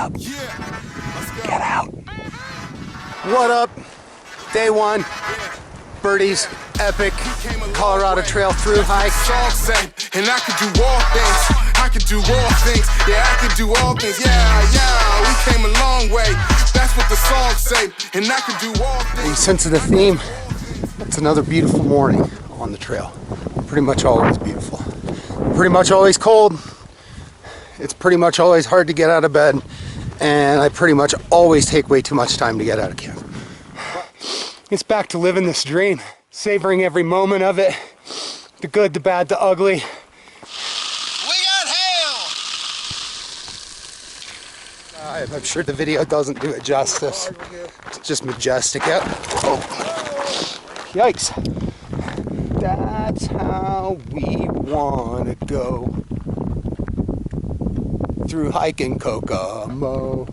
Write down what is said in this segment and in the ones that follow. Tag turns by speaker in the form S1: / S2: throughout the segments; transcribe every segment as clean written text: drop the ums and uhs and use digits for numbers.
S1: up. Get out. What up? Day one. Birdie's epic Colorado Trail through hike.
S2: And I could do all things. I could do all things. Yeah, I could do all things. Yeah, we came a long way. That's what the song say. And I could do all things.
S1: You sense of the theme? It's another beautiful morning on the trail. Pretty much always beautiful. Pretty much always cold. It's pretty much always hard to get out of bed. And I pretty much always take way too much time to get out of camp. It's back to living this dream. Savoring every moment of it. The good, the bad, the ugly.
S2: We got hail!
S1: I'm sure the video doesn't do it justice. It's just majestic. Yep. Oh. Yikes. That's how we want to go. Through hiking Kokomo.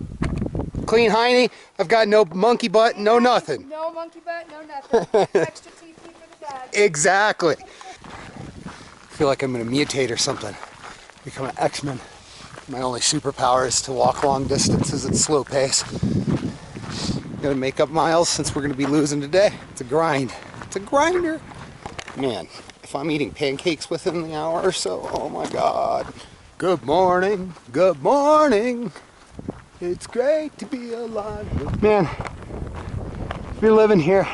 S1: Clean hiney. I've got no monkey butt, no nothing.
S3: No monkey butt, no nothing. Extra TP for the dad.
S1: Exactly. I feel like I'm going to mutate or something. Become an X-Men. My only superpower is to walk long distances at slow pace. Gotta make up miles since we're going to be losing today. It's a grind. It's a grinder. Man, if I'm eating pancakes within the hour or so, oh my God. Good morning. Good morning. It's great to be alive. Man, if you're living here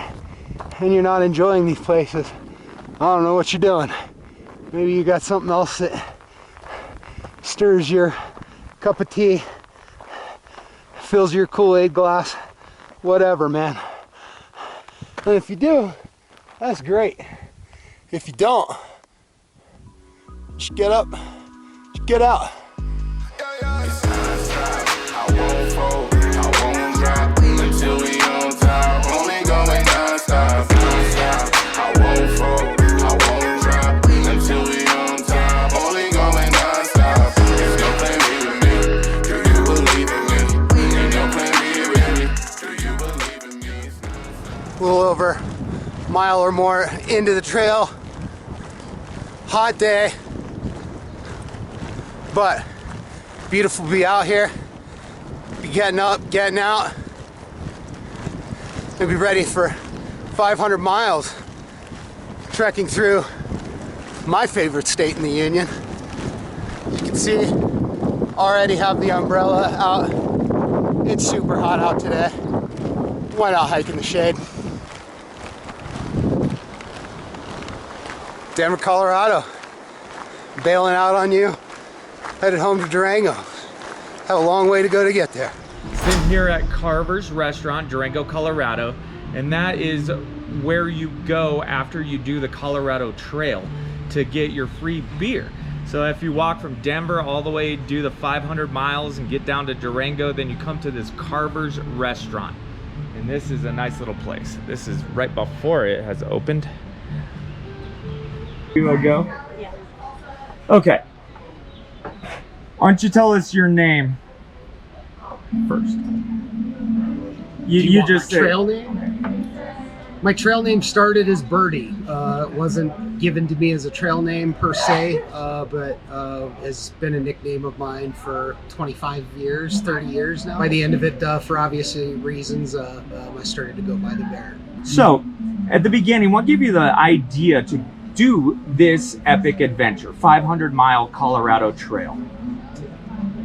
S1: and you're not enjoying these places, I don't know what you're doing. Maybe you got something else that stirs your cup of tea, fills your Kool-Aid glass, whatever, man. And if you do, that's great. If you don't, just get up, just get out. A little over a mile or more into the trail. Hot day, but beautiful to be out here, be getting up, getting out, and be ready for 500 miles trekking through my favorite state in the Union. You can see, already have the umbrella out. It's super hot out today. Why not hike in the shade? Denver, Colorado. Bailing out on you. Headed home to Durango. Have a long way to go to get there.
S4: Been here at Carver's restaurant, Durango, Colorado, and that is where you go after you do the Colorado Trail to get your free beer. So if you walk from Denver all the way, do the 500 miles and get down to Durango, then you come to this Carver's restaurant. And this is a nice little place. This is right before it has opened. You wanna go?
S3: Yeah.
S4: Okay. Why don't you tell us your name first? You just
S5: my trail name? My trail name started as Birdie. It wasn't given to me as a trail name per se, but has been a nickname of mine for 25 years, 30 years now. By the end of it, for obvious reasons, I started to go by the Bear.
S4: So, at the beginning, what gave you the idea to do this epic adventure, 500-mile Colorado Trail?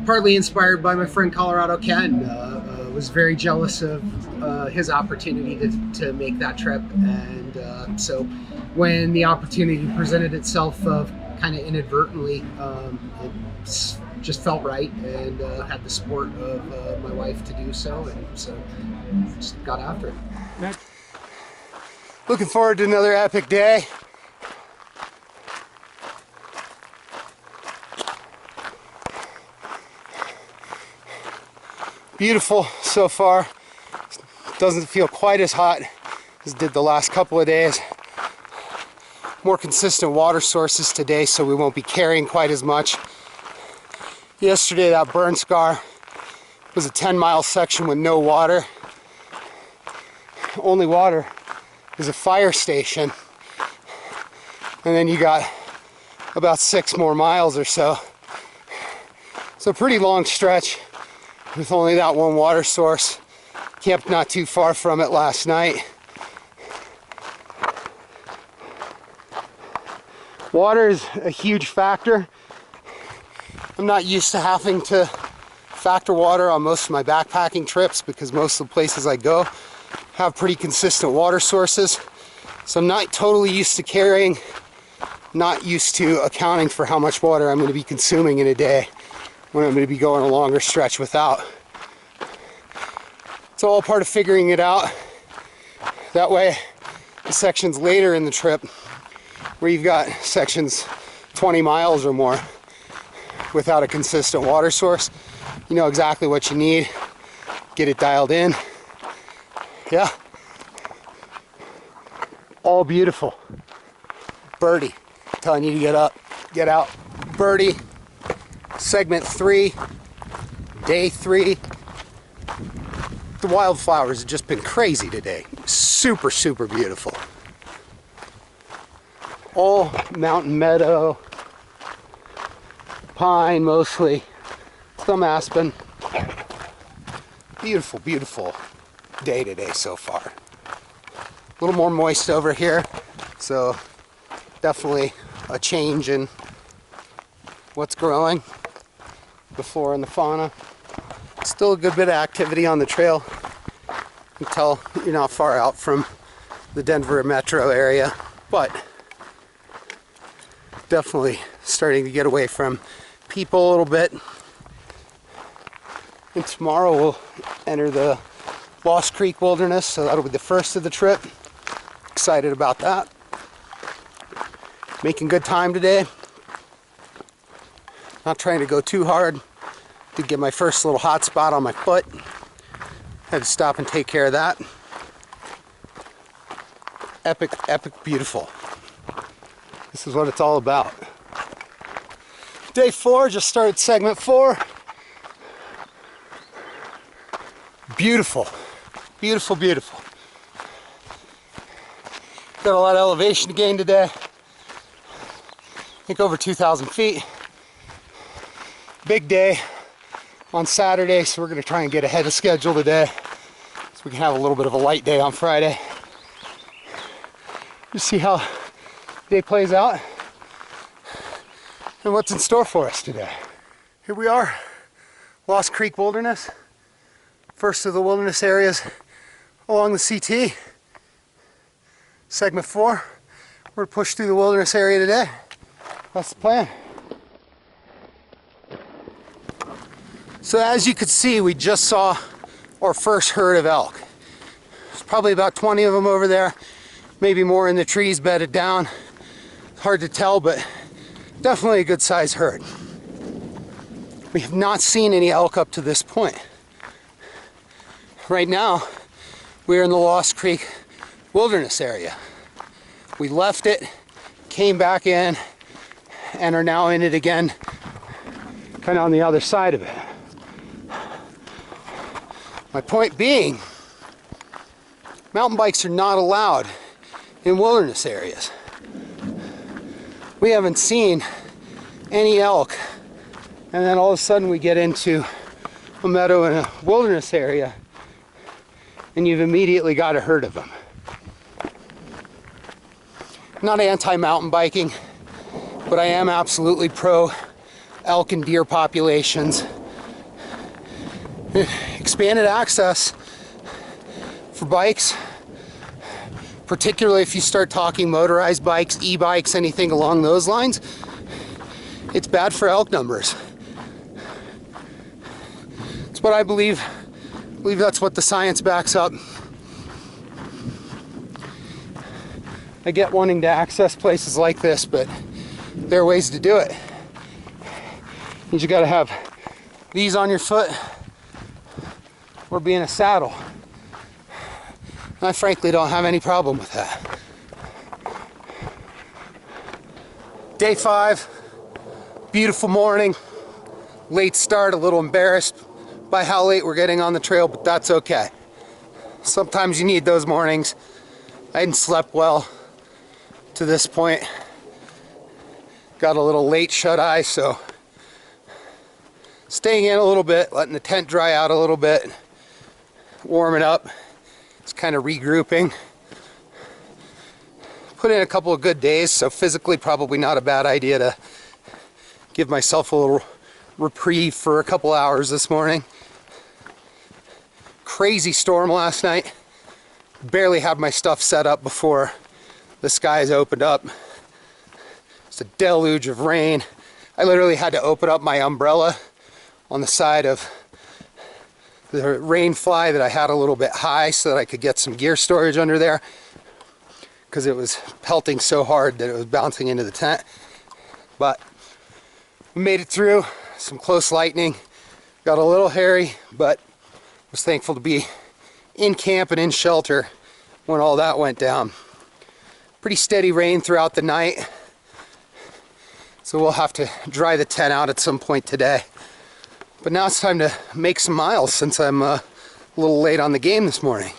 S5: Partly inspired by my friend Colorado Ken. Was very jealous of his opportunity to make that trip, and so when the opportunity presented itself kind of inadvertently, it just felt right, and had the support of my wife to do so, and so just got after it.
S1: Looking forward to another epic day. Beautiful so far. Doesn't feel quite as hot as it did the last couple of days. More consistent water sources today, so we won't be carrying quite as much. Yesterday, that burn scar was a 10-mile section with no water. Only water is a fire station. And then you got about 6 more miles or so. So a pretty long stretch with only that one water source. Camped not too far from it last night. Water is a huge factor. I'm not used to having to factor water on most of my backpacking trips because most of the places I go have pretty consistent water sources. So I'm not totally used to carrying, not used to accounting for how much water I'm going to be consuming in a day when I'm going to be going a longer stretch without. It's all part of figuring it out. That way, the sections later in the trip, where you've got sections 20 miles or more without a consistent water source, you know exactly what you need, get it dialed in. Yeah. All beautiful. Birdie. I'm telling you to get up, get out. Birdie. Segment 3, day 3. The wildflowers have just been crazy today. Super, super beautiful. All mountain meadow, pine mostly, some aspen. Beautiful, beautiful day today so far. A little more moist over here, so definitely a change in what's growing, the flora and the fauna. Still a good bit of activity on the trail. You can tell you're not far out from the Denver metro area, but definitely starting to get away from people a little bit. And tomorrow we'll enter the Lost Creek Wilderness, so that'll be the first of the trip. Excited about that. Making good time today. Not trying to go too hard. Did get my first little hot spot on my foot. Had to stop and take care of that. Epic, epic, beautiful. This is what it's all about. Day 4, just started segment 4. Beautiful, beautiful, beautiful. Got a lot of elevation to gain today. I think over 2,000 feet. Big day on Saturday, so we're going to try and get ahead of schedule today so we can have a little bit of a light day on Friday. Just see how the day plays out and what's in store for us today. Here we are, Lost Creek Wilderness. First of the wilderness areas along the CT. Segment 4. We're going to push through the wilderness area today. That's the plan. So as you could see, we just saw our first herd of elk. There's probably about 20 of them over there, maybe more in the trees bedded down. Hard to tell, but definitely a good sized herd. We have not seen any elk up to this point. Right now, we're in the Lost Creek Wilderness area. We left it, came back in, and are now in it again, kind of on the other side of it. My point being, mountain bikes are not allowed in wilderness areas. We haven't seen any elk, and then all of a sudden we get into a meadow in a wilderness area, and you've immediately got a herd of them. I'm not anti-mountain biking, but I am absolutely pro elk and deer populations. Expanded access for bikes, particularly if you start talking motorized bikes, e-bikes, anything along those lines, it's bad for elk numbers. It's what I believe. I believe that's what the science backs up. I get wanting to access places like this, but there are ways to do it. You just gotta have these on your foot or be in a saddle. I frankly don't have any problem with that. Day 5, beautiful morning, late start, a little embarrassed by how late we're getting on the trail, but that's okay. Sometimes you need those mornings. I hadn't slept well to this point. Got a little late shut eye, so Staying in a little bit, letting the tent dry out a little bit, warm it up. It's kind of regrouping. Put in a couple of good days, so physically probably not a bad idea to give myself a little reprieve for a couple hours this morning. Crazy storm last night. Barely had my stuff set up before the skies opened up. It's a deluge of rain. I literally had to open up my umbrella on the side of the rain fly that I had a little bit high so that I could get some gear storage under there, because it was pelting so hard that it was bouncing into the tent. But we made it through. Some close lightning. Got a little hairy, but was thankful to be in camp and in shelter when all that went down. Pretty steady rain throughout the night, so we'll have to dry the tent out at some point today. But now it's time to make some miles since I'm a little late on the game this morning.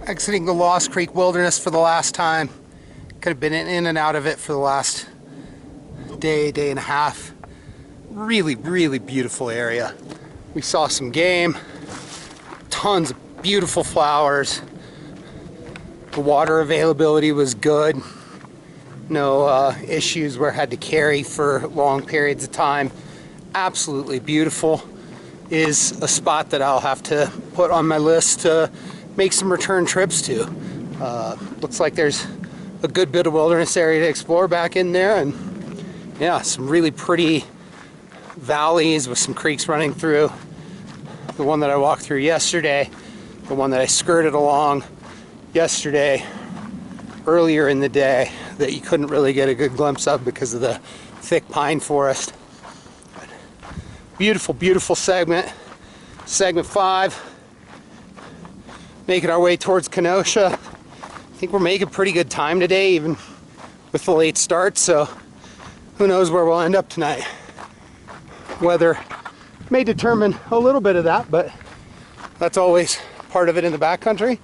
S1: Exiting the Lost Creek Wilderness for the last time. Could have been in and out of it for the last day and a half. Really, really beautiful area. We saw some game, tons of beautiful flowers. The water availability was good. No issues where I had to carry for long periods of time. Absolutely beautiful. Is a spot that I'll have to put on my list to make some return trips to. Looks like there's a good bit of wilderness area to explore back in there, and yeah, some really pretty valleys with some creeks running through. The one that I walked through yesterday, the one that I skirted along yesterday earlier in the day that you couldn't really get a good glimpse of because of the thick pine forest. Beautiful, beautiful segment. Segment 5. Making our way towards Kenosha. I think we're making pretty good time today, even with the late start, so who knows where we'll end up tonight. Weather may determine a little bit of that, but that's always part of it in the backcountry.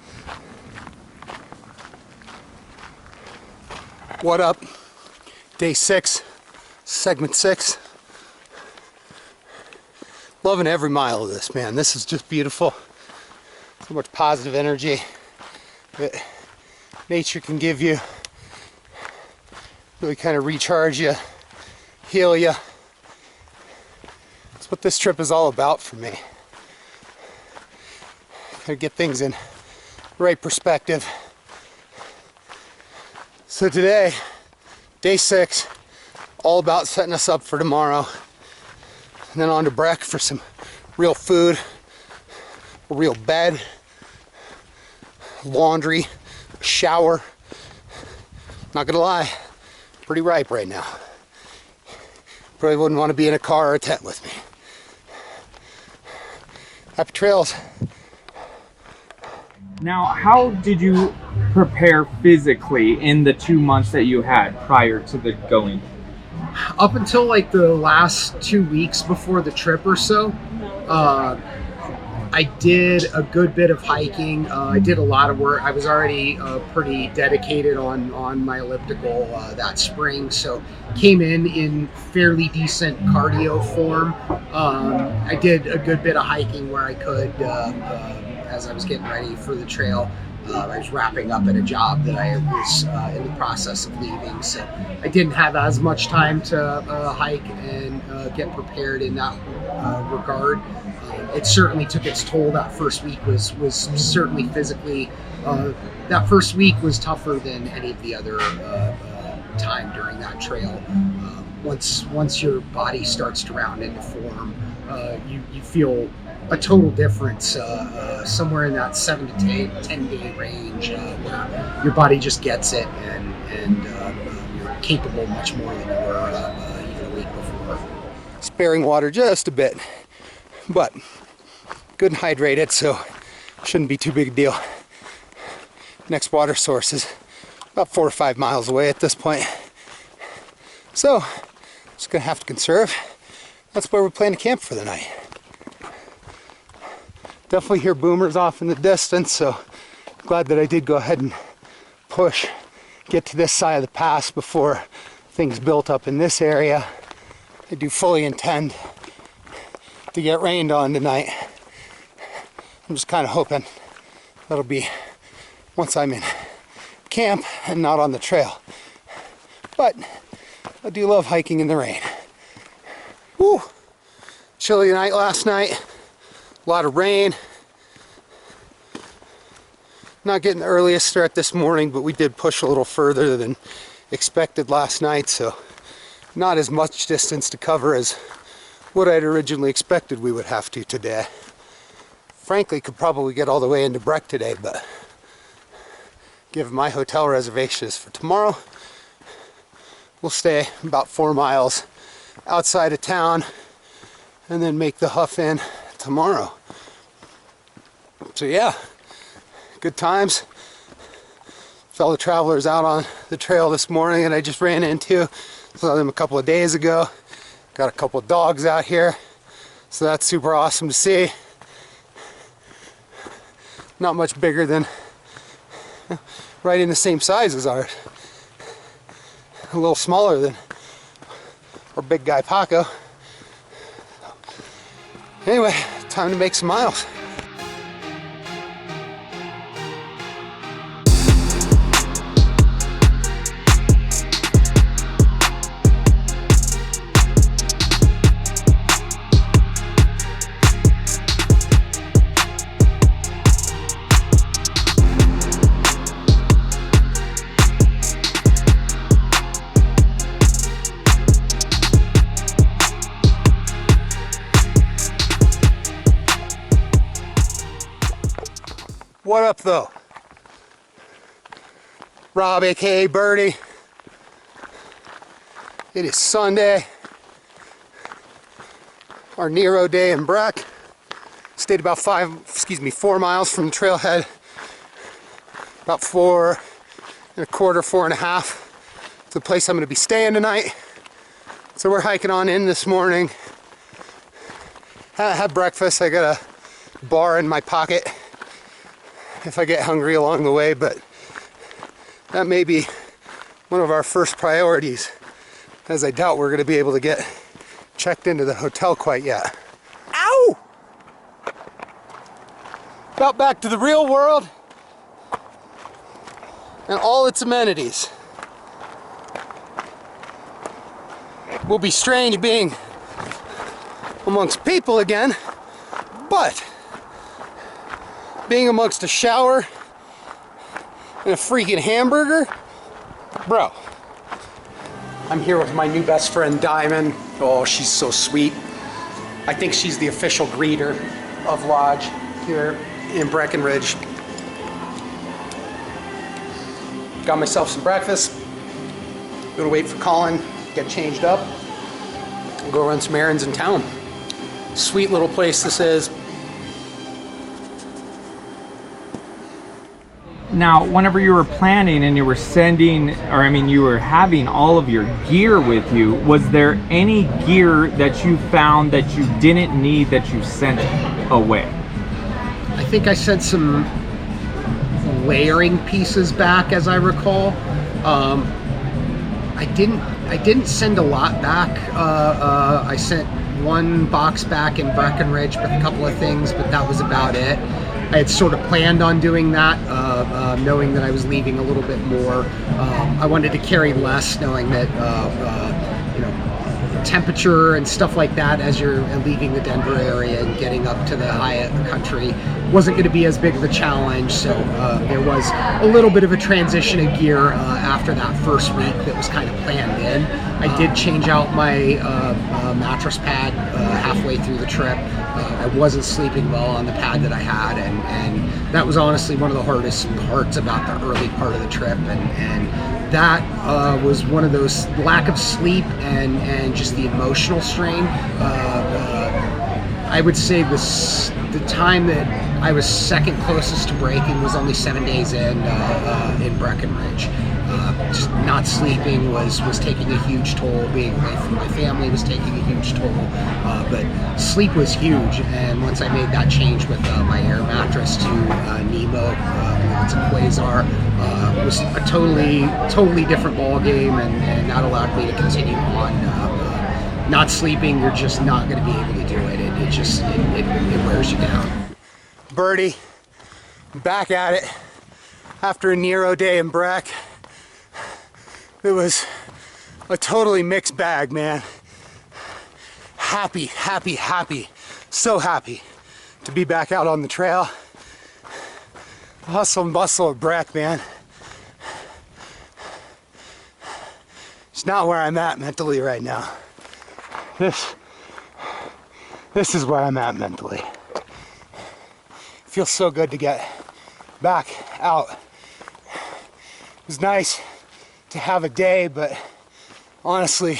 S1: What up? Day 6, segment 6. Loving every mile of this, man. This is just beautiful. So much positive energy that nature can give you. Really kind of recharge you, heal you. That's what this trip is all about for me. Kind of get things in right perspective. So today, day 6, all about setting us up for tomorrow. And then on to Breck for some real food, a real bed, laundry, shower. Not gonna lie, pretty ripe right now. Probably wouldn't want to be in a car or a tent with me. Happy trails.
S4: Now, how did you prepare physically in the 2 months that you had prior to the going?
S5: Up until like the last 2 weeks before the trip or so, I did a good bit of hiking. I did a lot of work. I was already pretty dedicated on my elliptical that spring, so came in fairly decent cardio form. I did a good bit of hiking where I could as I was getting ready for the trail. I was wrapping up at a job that I was in the process of leaving, so I didn't have as much time to hike and get prepared in that regard. It certainly took its toll. That first week was certainly physically, that first week was tougher than any of the other time during that trail. Once your body starts to round into form, you feel a total difference somewhere in that 7 to 10 day range where your body just gets it and you're capable much more than you were even a week
S1: sparing water just a bit, but good and hydrated, so shouldn't be too big a deal. Next water source is about 4 or 5 miles away at this point, so just gonna have to conserve. That's where we plan to camp for the night. Definitely hear boomers off in the distance, so glad that I did go ahead and push, get to this side of the pass before things built up in this area. I do fully intend to get rained on tonight. I'm just kind of hoping that'll be once I'm in camp and not on the trail. But I do love hiking in the rain. Woo! Chilly night last night. A lot of rain. Not getting the earliest start this morning, but we did push a little further than expected last night, so not as much distance to cover as what I'd originally expected we would have to today. Frankly, could probably get all the way into Breck today, but given my hotel reservation is for tomorrow, we'll stay about 4 miles outside of town and then make the huff in tomorrow. So yeah, good times. Fellow travelers out on the trail this morning and I just ran into. Saw them a couple of days ago. Got a couple of dogs out here, so that's super awesome to see. Not much bigger than, right in the same size as ours. A little smaller than our big guy Paco. Anyway, time to make some miles. What up though? Rob, aka Birdie. It is Sunday. Our Nero day in Breck. Stayed about 4 miles from the trailhead. About 4 1/4, 4 1/2. It's the place I'm going to be staying tonight. So we're hiking on in this morning. Had breakfast. I got a bar in my pocket if I get hungry along the way, but that may be one of our first priorities, as I doubt we're going to be able to get checked into the hotel quite yet. Ow! Got back to the real world and all its amenities. Will be strange being amongst people again, but being amongst a shower and a freaking hamburger, bro. I'm here with my new best friend Diamond. Oh, she's so sweet. I think she's the official greeter of Lodge here in Breckenridge. Got myself some breakfast. Gonna wait for Colin, get changed up, and go run some errands in town. Sweet little place this is.
S4: Now, whenever you were planning and you were you were having all of your gear with you, was there any gear that you found that you didn't need that you sent away?
S5: I think I sent some layering pieces back, as I recall. I didn't send a lot back. I sent one box back in Breckenridge with a couple of things, but that was about it. I had sort of planned on doing that, knowing that I was leaving a little bit more. I wanted to carry less, knowing that temperature and stuff like that as you're leaving the Denver area and getting up to the high country wasn't going to be as big of a challenge. So there was a little bit of a transition of gear after that first week that was kind of planned in. I did change out my mattress pad halfway through the trip. I wasn't sleeping well on the pad that I had, and that was honestly one of the hardest parts about the early part of the trip, and that was one of those lack of sleep and just the emotional strain. I would say the time that I was second closest to breaking was only 7 days in Breckenridge. Just not sleeping was taking a huge toll. Being away from my family was taking a huge toll. But sleep was huge, and once I made that change with my air mattress to Nemo, it's a Quasar, it was a totally different ball game, and that allowed me to continue on. Not sleeping, you're just not going to be able to do it. It wears you down.
S1: Birdie, back at it after a Nero day in Breck. It was a totally mixed bag, man. Happy, so happy to be back out on the trail. The hustle and bustle of Breck, man. It's not where I'm at mentally right now. This is where I'm at mentally. It feels so good to get back out. It was nice to have a day, but honestly,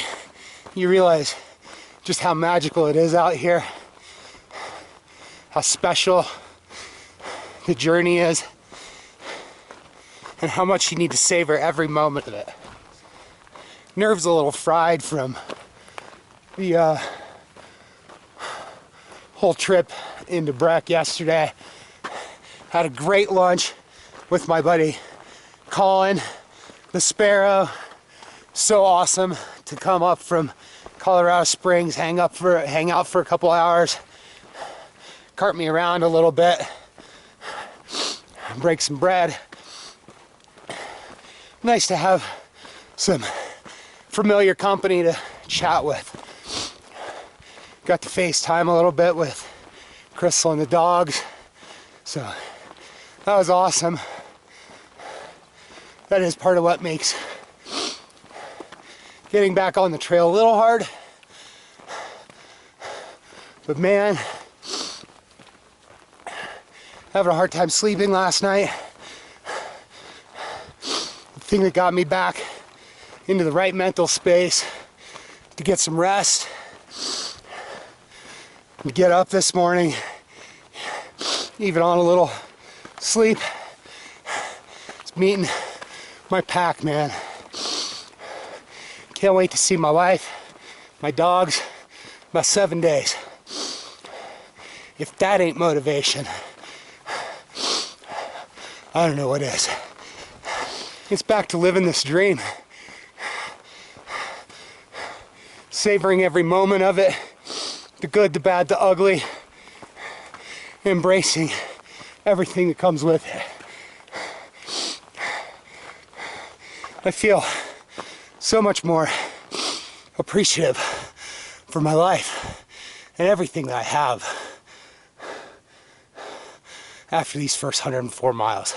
S1: you realize just how magical it is out here, how special the journey is, and how much you need to savor every moment of it. Nerves a little fried from the whole trip into Breck yesterday. Had a great lunch with my buddy Colin, the Sparrow. So awesome to come up from Colorado Springs, hang out for a couple hours, cart me around a little bit, break some bread. Nice to have some familiar company to chat with. Got to FaceTime a little bit with Crystal and the dogs, so that was awesome. That is part of what makes getting back on the trail a little hard. But man, having a hard time sleeping last night. The thing that got me back into the right mental space to get some rest, to get up this morning, even on a little sleep, it's meeting my pack, man. Can't wait to see my wife, my dogs, about 7 days. If that ain't motivation, I don't know what is. It's back to living this dream. Savoring every moment of it, the good, the bad, the ugly. Embracing everything that comes with it. I feel so much more appreciative for my life and everything that I have after these first 104 miles.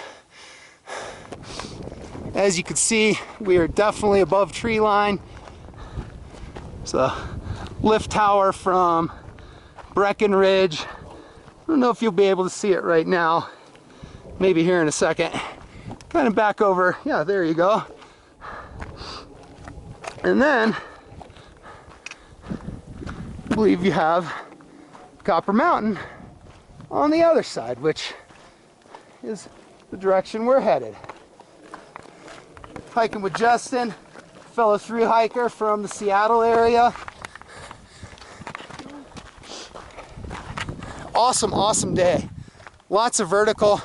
S1: As you can see, we are definitely above tree line. It's a lift tower from Breckenridge. I don't know if you'll be able to see it right now. Maybe here in a second. Kind of back over, yeah, there you go. And then, I believe you have Copper Mountain on the other side, which is the direction we're headed. Hiking with Justin, fellow thru hiker from the Seattle area. Awesome day. Lots of vertical.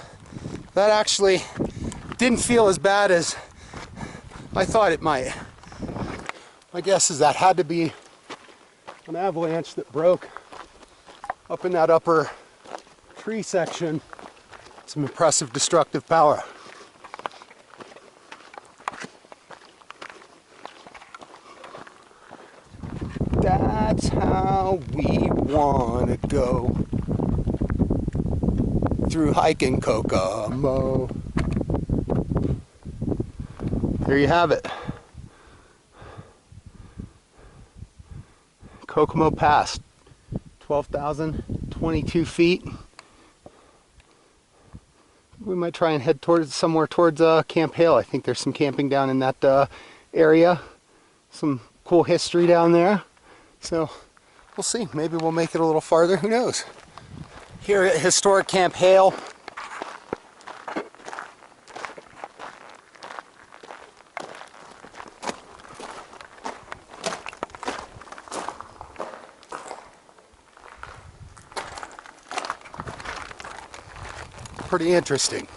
S1: That actually didn't feel as bad as I thought it might. My guess is that had to be an avalanche that broke up in that upper tree section. Some impressive destructive power. That's how we wanna go through hiking Kokomo. There you have it. Kokomo Pass, 12,022 feet. We might try and head towards somewhere towards Camp Hale. I think there's some camping down in that area. Some cool history down there. So we'll see. Maybe we'll make it a little farther. Who knows? Here at historic Camp Hale. Pretty interesting.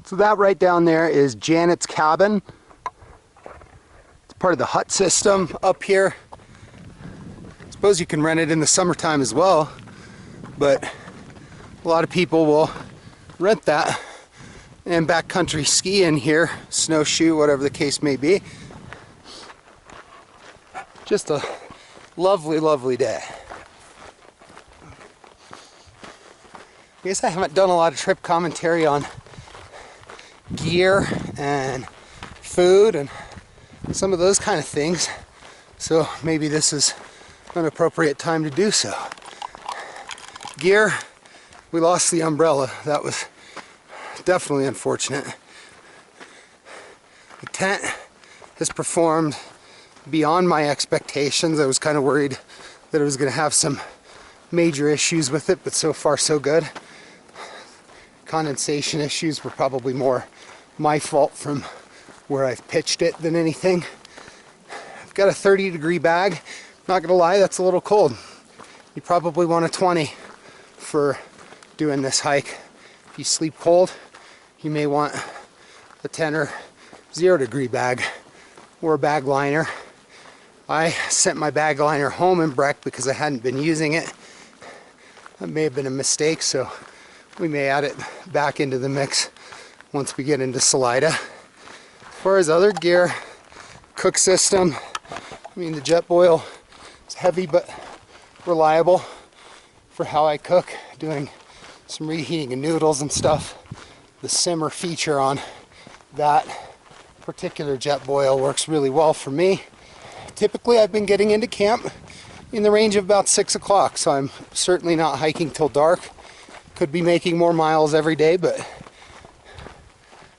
S1: So that right down there is Janet's cabin. It's part of the hut system up here. I suppose you can rent it in the summertime as well, but a lot of people will rent that and backcountry ski in here, snowshoe, whatever the case may be. Just a lovely, lovely day. I guess I haven't done a lot of trip commentary on gear and food and some of those kind of things, so maybe this is an appropriate time to do so. Gear, we lost the umbrella. That was definitely unfortunate. The tent has performed beyond my expectations. I was kind of worried that it was going to have some major issues with it, but so far so good. Condensation issues were probably more my fault from where I've pitched it than anything. I've got a 30-degree bag. Not gonna lie, that's a little cold. You probably want a 20 for doing this hike. If you sleep cold, you may want a 10 or 0-degree bag or a bag liner. I sent my bag liner home in Breck because I hadn't been using it. That may have been a mistake, so we may add it back into the mix once we get into Salida. As far as other gear, cook system, I mean the jet boil is heavy but reliable for how I cook, doing some reheating of noodles and stuff. The simmer feature on that particular jet boil works really well for me. Typically I've been getting into camp in the range of about 6 o'clock, so I'm certainly not hiking till dark. Could be making more miles every day, but I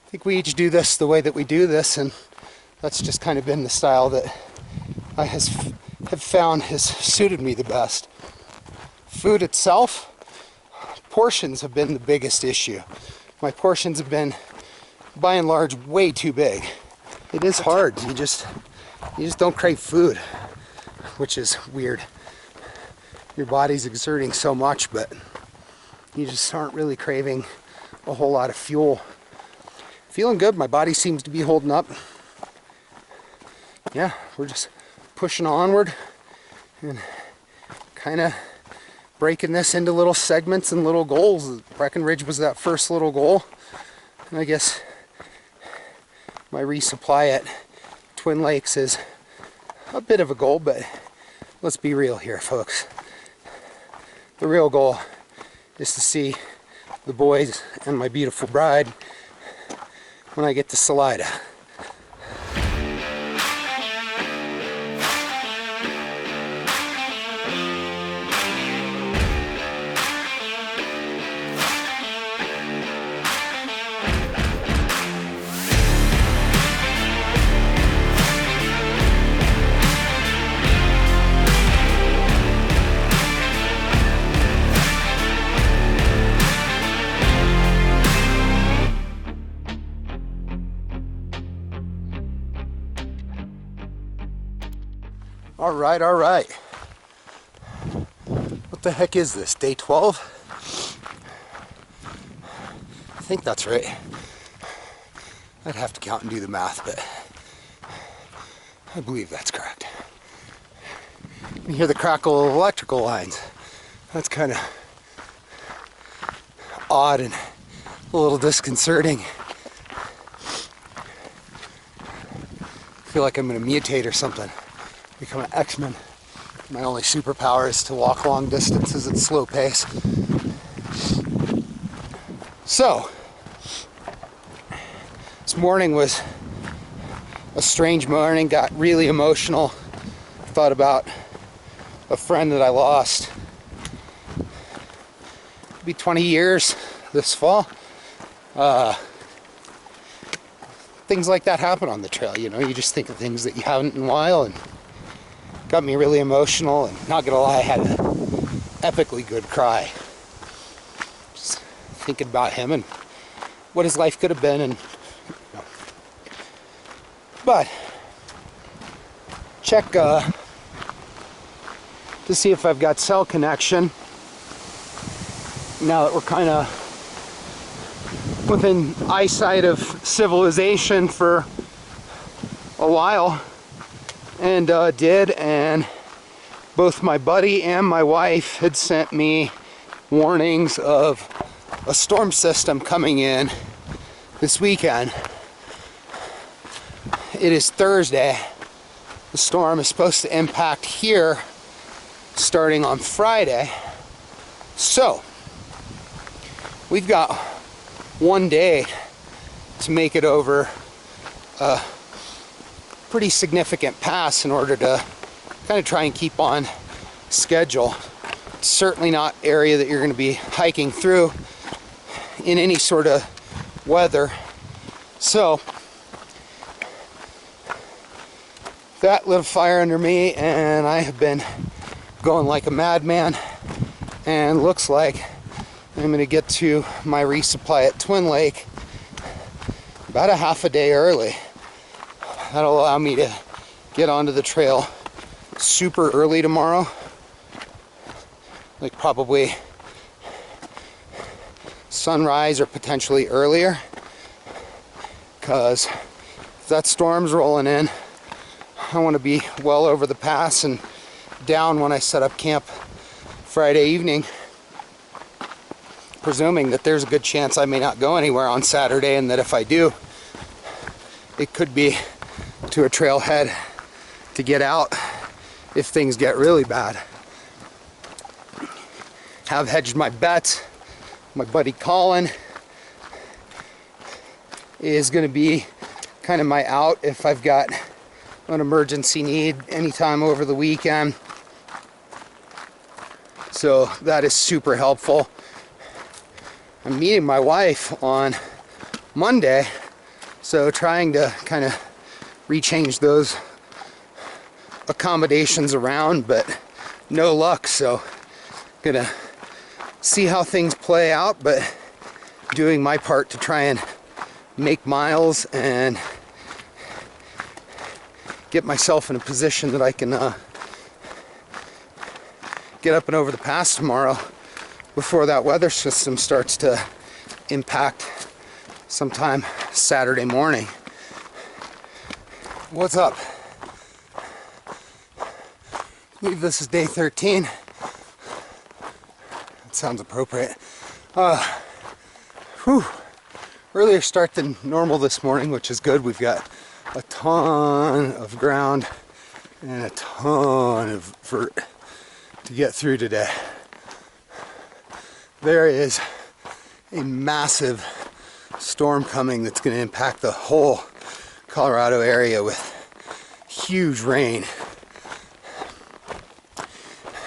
S1: think we each do this the way that we do this, and that's just kind of been the style that I have found has suited me the best. Food itself, portions have been the biggest issue. My portions have been, by and large, way too big. It is hard. You just don't crave food, which is weird. Your body's exerting so much, but you just aren't really craving a whole lot of fuel. Feeling good. My body seems to be holding up. Yeah, we're just pushing onward and kind of breaking this into little segments and little goals. Breckenridge was that first little goal, and I guess my resupply at Twin Lakes is a bit of a goal, but let's be real here, folks. The real goal is to see the boys and my beautiful bride when I get to Salida. All right. What the heck is this? Day 12? I think that's right. I'd have to count and do the math, but I believe that's correct. You hear the crackle of electrical lines. That's kind of odd and a little disconcerting. I feel like I'm going to mutate or something. Become an X-Men. My only superpower is to walk long distances at slow pace. So, this morning was a strange morning, got really emotional thought about a friend that I lost. It'll be 20 years this fall. Things like that happen on the trail, you know. You just think of things that you haven't in a while, and got me really emotional. And not gonna lie, I had an epically good cry. Just thinking about him and what his life could have been, and you know. But check to see if I've got cell connection now that we're kind of within eyesight of civilization for a while, and did, and both my buddy and my wife had sent me warnings of a storm system coming in this weekend. It is Thursday. The storm is supposed to impact here starting on Friday. So we've got one day to make it over a pretty significant pass in order to kind of try and keep on schedule. It's certainly not area that you're going to be hiking through in any sort of weather. So that lit a fire under me, and I have been going like a madman, and looks like I'm going to get to my resupply at Twin Lake about a half a day early. That'll allow me to get onto the trail super early tomorrow, like probably sunrise or potentially earlier, because if that storm's rolling in, I want to be well over the pass and down when I set up camp Friday evening, presuming that there's a good chance I may not go anywhere on Saturday, and that if I do, it could be to a trailhead to get out if things get really bad. Have hedged my bets. My buddy Colin is going to be kind of my out if I've got an emergency need anytime over the weekend. So that is super helpful. I'm meeting my wife on Monday, so trying to kind of rechange those accommodations around, but no luck. So gonna see how things play out, but doing my part to try and make miles and get myself in a position that I can get up and over the pass tomorrow before that weather system starts to impact sometime Saturday morning. What's up? I believe this is day 13. That sounds appropriate. Earlier start than normal this morning, which is good. We've got a ton of ground and a ton of vert to get through today. There is a massive storm coming that's going to impact the whole Colorado area with huge rain.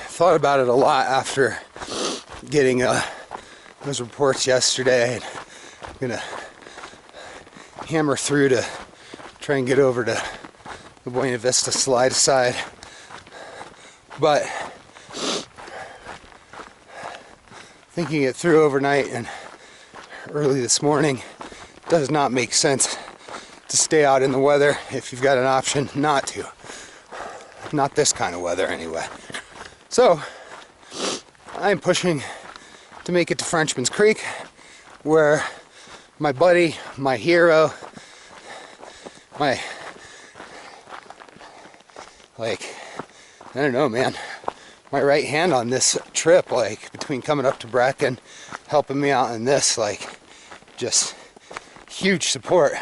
S1: Thought about it a lot after getting those reports yesterday. I'm going to hammer through to try and get over to the Buena Vista slide aside. But thinking it through overnight and early this morning, does not make sense to stay out in the weather if you've got an option not to. Not this kind of weather anyway. So I'm pushing to make it to Frenchman's Creek, where my buddy, my hero, I don't know, man, my right hand on this trip, like between coming up to Brecken, helping me out in this, like just huge support.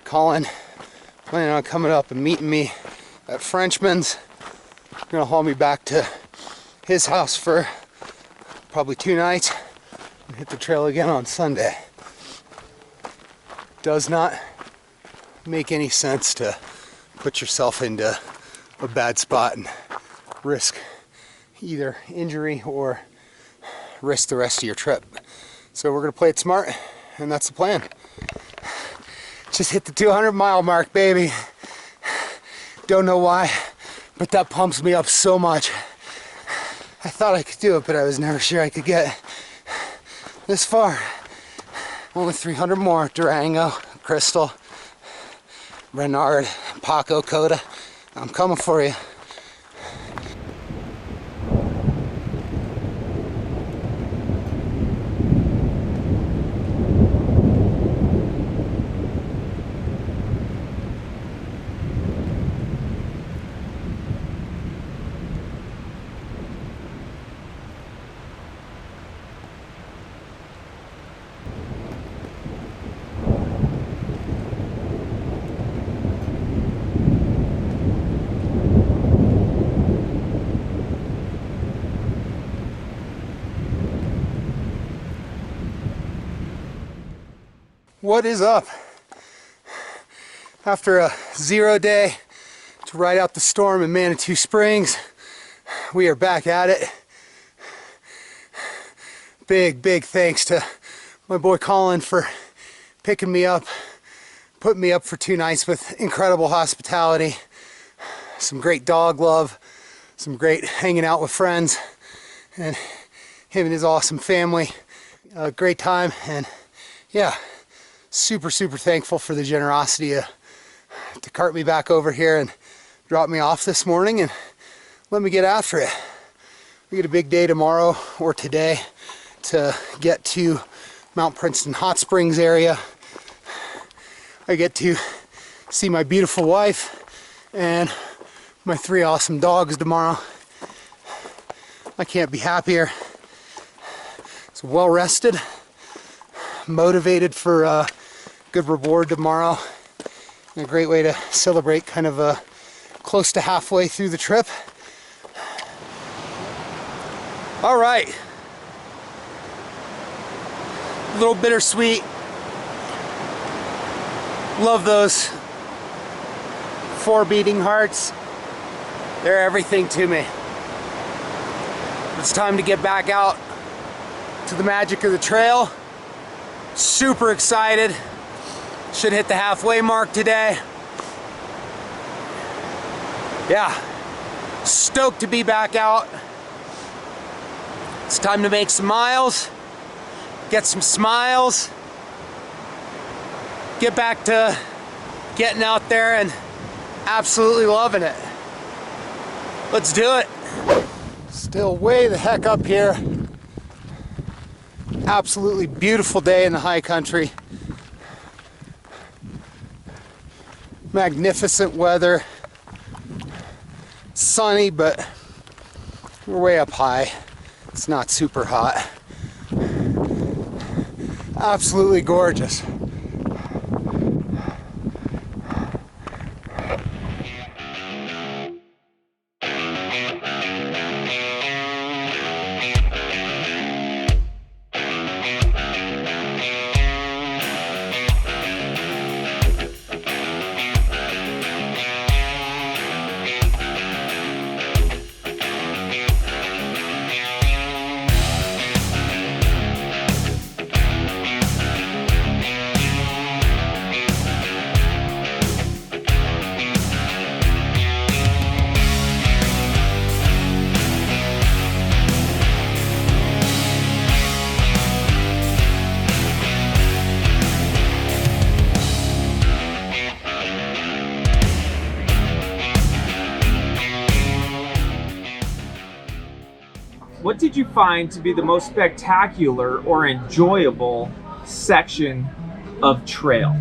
S1: Colin planning on coming up and meeting me at Frenchman's. Gonna haul me back to his house for probably 2 nights and hit the trail again on Sunday. Does not make any sense to put yourself into a bad spot and risk either injury or risk the rest of your trip. So we're gonna play it smart, and that's the plan. Just hit the 200-mile mark, baby. Don't know why, but that pumps me up so much. I thought I could do it, but I was never sure I could get this far. Only 300 more. Durango, Crystal, Renard, Paco, Coda. I'm coming for you. What is up? After a 0 day to ride out the storm in Manitou Springs, we are back at it. Big thanks to my boy Colin for picking me up, putting me up for 2 nights with incredible hospitality, some great dog love, some great hanging out with friends, and him and his awesome family. A great time, and yeah, super thankful for the generosity to cart me back over here and drop me off this morning and let me get after it. We get a big day tomorrow or today to get to Mount Princeton Hot Springs area. I get to see my beautiful wife and my 3 awesome dogs tomorrow. I can't be happier. It's well rested, motivated for a good reward tomorrow, and a great way to celebrate kind of close to halfway through the trip. All right, a little bittersweet. Love those 4 beating hearts. They're everything to me. It's time to get back out to the magic of the trail. Super excited. Should hit the halfway mark today. Yeah, stoked to be back out. It's time to make some miles, get some smiles, get back to getting out there and absolutely loving it. Let's do it. Still way the heck up here. Absolutely beautiful day in the high country. Magnificent weather. Sunny, but we're way up high. It's not super hot. Absolutely gorgeous.
S4: What did you find to be the most spectacular or enjoyable section of trail?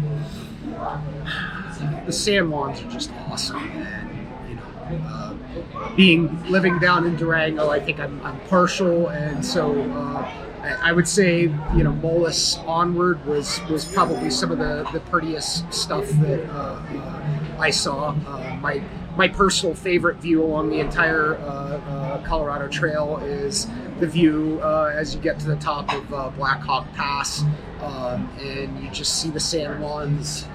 S5: The San Juans are just awesome, and living down in Durango, I think I'm partial, and so I would say Mollis onward was probably some of the prettiest stuff that I saw. My personal favorite view along the entire Colorado Trail is the view as you get to the top of Black Hawk Pass, and you just see the San Juans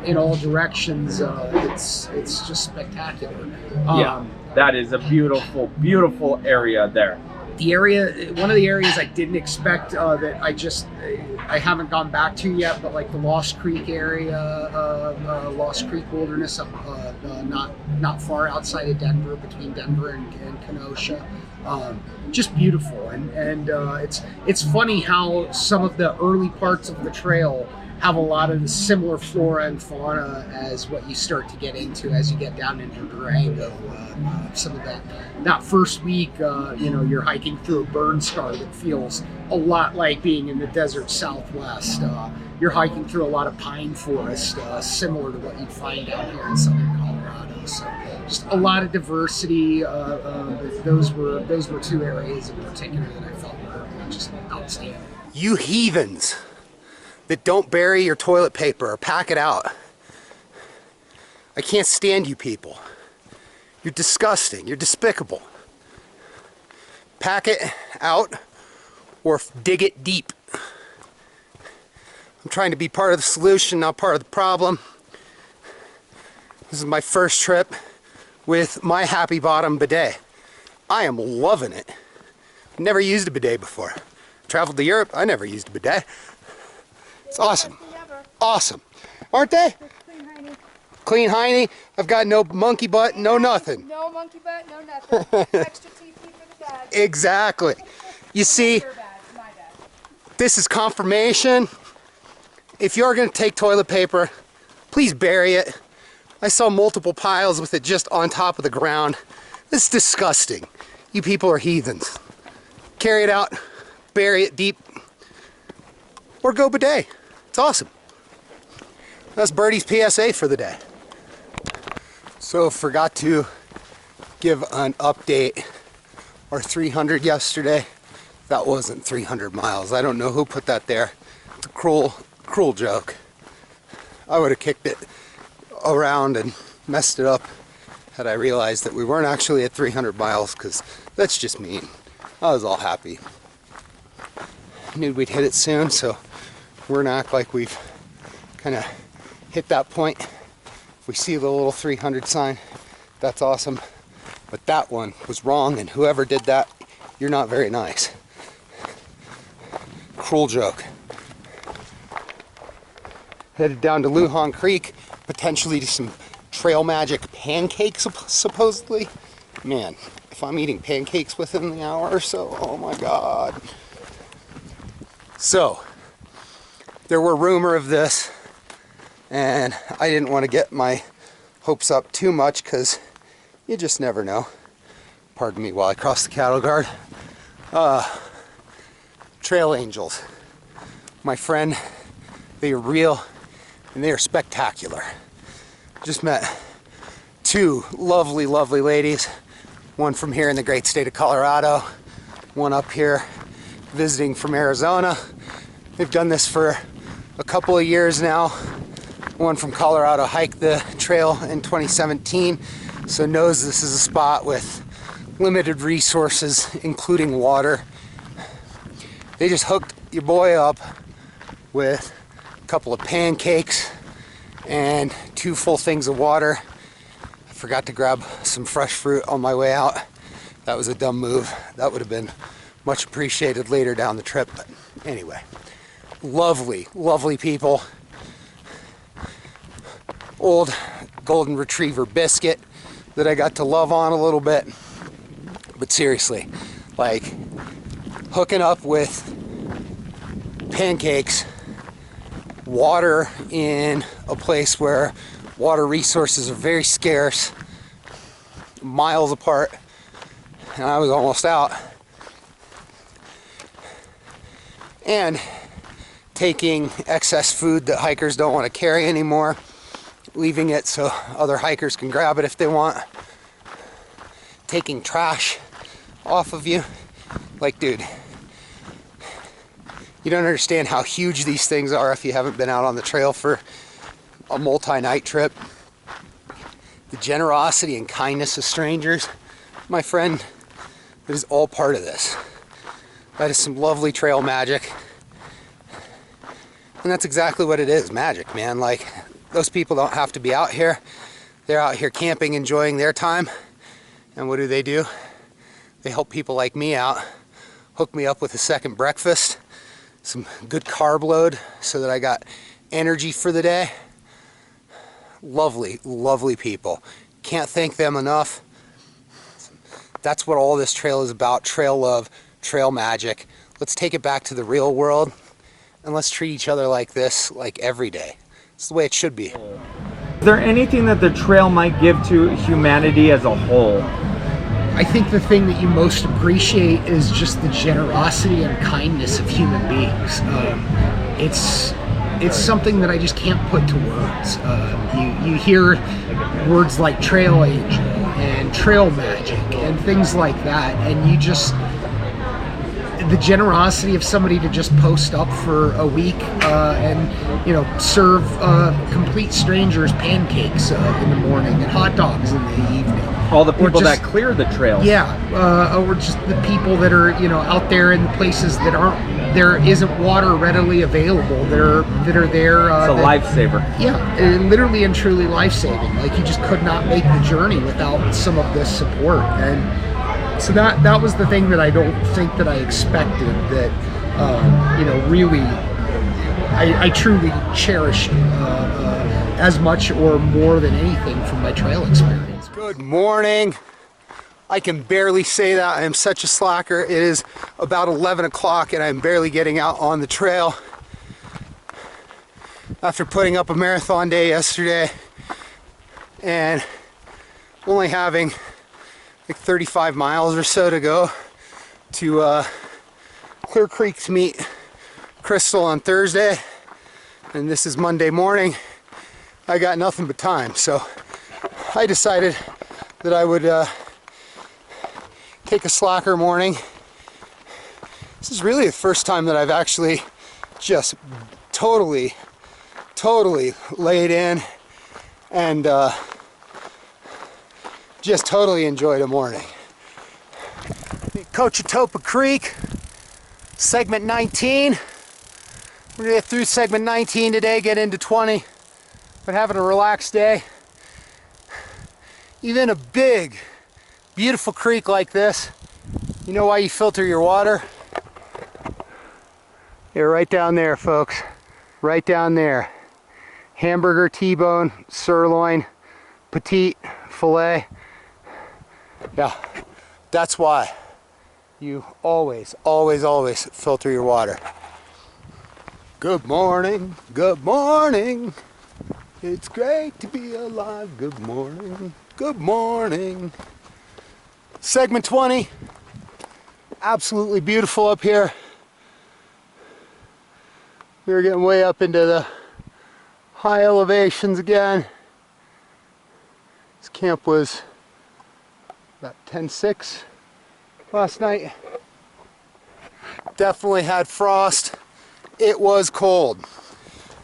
S5: in all directions. It's just spectacular.
S4: Yeah, that is a beautiful, beautiful area there.
S5: The area, one of the areas I didn't expect that I haven't gone back to yet, but like the Lost Creek area, Lost Creek Wilderness, not far outside of Denver, between Denver and Kenosha. Just beautiful, and it's funny how some of the early parts of the trail have a lot of the similar flora and fauna as what you start to get into as you get down into Durango. Some of that first week, you're hiking through a burn scar that feels a lot like being in the desert Southwest. You're hiking through a lot of pine forest, similar to what you'd find out here in southern Colorado. So just a lot of diversity. Those were two areas in particular that I felt were just outstanding.
S1: You heathens that don't bury your toilet paper or pack it out. I can't stand you people. You're disgusting. You're despicable. Pack it out or dig it deep. I'm trying to be part of the solution, not part of the problem. This is my first trip with my Happy Bottom bidet. I am loving it. Never used a bidet before. Traveled to Europe, I never used a bidet. It's awesome. Awesome. Aren't they?
S3: Clean hiney.
S1: Clean hiney. I've got no monkey butt, no nothing.
S3: No monkey butt, no nothing. Extra TP for the dad.
S1: Exactly. You see,
S3: Your bad, my bad.
S1: this is confirmation. If you're going to take toilet paper, please bury it. I saw multiple piles with it just on top of the ground. This is disgusting. You people are heathens. Carry it out, bury it deep, or go bidet. It's awesome. That's Birdie's PSA for the day. So forgot to give an update. Our 300 yesterday, that wasn't 300 miles. I don't know who put that there. It's a cruel joke. I would have kicked it around and messed it up had I realized that we weren't actually at 300 miles, because that's just mean. I was all happy. Knew we'd hit it soon, so we're gonna act like we've kind of hit that point. If we see the little 300 sign, that's awesome. But that one was wrong, and whoever did that, you're not very nice. Cruel joke. Headed down to Lujan Creek, potentially to some Trail Magic pancakes, supposedly. Man, if I'm eating pancakes within the hour or so, oh my God. So, there were rumor of this, and I didn't want to get my hopes up too much, because you just never know. Pardon me while I cross the cattle guard. Trail angels. My friend, they are real, and they are spectacular. Just met two lovely, lovely ladies. One from here in the great state of Colorado, one up here visiting from Arizona. They've done this for a couple of years now. One from Colorado hiked the trail in 2017, so knows this is a spot with limited resources, including water. They just hooked your boy up with a couple of pancakes and 2 full things of water. I forgot to grab some fresh fruit on my way out. That was a dumb move. That would have been much appreciated later down the trip. But anyway, lovely, lovely people. Old golden retriever biscuit that I got to love on a little bit. But seriously, like hooking up with pancakes, water in a place where water resources are very scarce, miles apart, and I was almost out. And taking excess food that hikers don't want to carry anymore, leaving it so other hikers can grab it if they want. Taking trash off of you. Like, dude, you don't understand how huge these things are if you haven't been out on the trail for a multi-night trip. The generosity and kindness of strangers, my friend, that is all part of this. That is some lovely trail magic. And that's exactly what it is, magic, man. Like, those people don't have to be out here. They're out here camping, enjoying their time. And what do? They help people like me out, hook me up with a second breakfast, some good carb load so that I got energy for the day. Lovely, lovely people. Can't thank them enough. That's what all this trail is about. Trail love, trail magic. Let's take it back to the real world and let's treat each other like this, like every day. It's the way it should be.
S4: Is there anything that the trail might give to humanity as a whole?
S5: I think the thing that you most appreciate is just the generosity and kindness of human beings. It's something that I just can't put to words. You hear words like trail angel and trail magic and things like that, and you just, the generosity of somebody to just post up for a week and, you know, serve complete strangers pancakes in the morning and hot dogs in the evening.
S4: All the people
S5: just,
S4: that clear the trails.
S5: Yeah, or just the people that are, you know, out there in the places that there isn't water readily available, that are there.
S4: It's a lifesaver.
S5: Yeah, literally and truly life-saving. Like, you just could not make the journey without some of this support. And so that was the thing that I don't think that I expected, that, you know, really, I truly cherished as much or more than anything from my trail experience.
S1: Good morning. I can barely say that. I am such a slacker. It is about 11 o'clock and I'm barely getting out on the trail. After putting up a marathon day yesterday and only having like 35 miles or so to go to Clear Creek to meet Crystal on Thursday, and this is Monday morning, I got nothing but time. So I decided that I would take a slacker morning. This is really the first time that I've actually just totally laid in and just totally enjoyed a morning. Cochetopa Creek, segment 19. We're gonna get through segment 19 today, get into 20, but having a relaxed day. Even a big, beautiful creek like this, you know why you filter your water? They're right down there, folks. Right down there. Hamburger, T-bone, sirloin, petite, filet. Yeah, that's why you always filter your water. Good morning, good morning. It's great to be alive. Good morning, good morning. Segment 20, absolutely beautiful up here. We were getting way up into the high elevations again. This camp was about 10-6 last night. Definitely had frost. It was cold.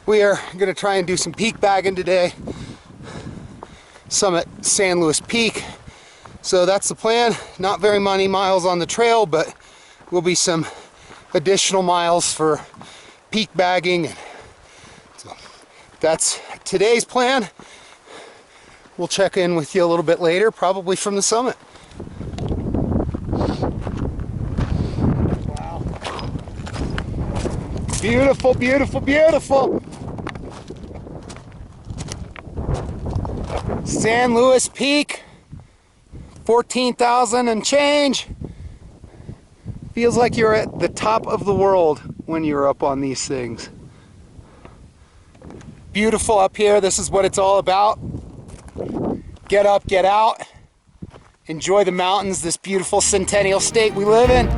S1: We are going to try and do some peak bagging today. Summit San Luis Peak. So that's the plan. Not very many miles on the trail, but will be some additional miles for peak bagging. So that's today's plan. We'll check in with you a little bit later, probably from the summit. Wow. Beautiful, beautiful, beautiful. San Luis Peak, 14,000 and change. Feels like you're at the top of the world when you're up on these things. Beautiful up here. This is what it's all about. Get up, get out. Enjoy the mountains, this beautiful centennial state we live in.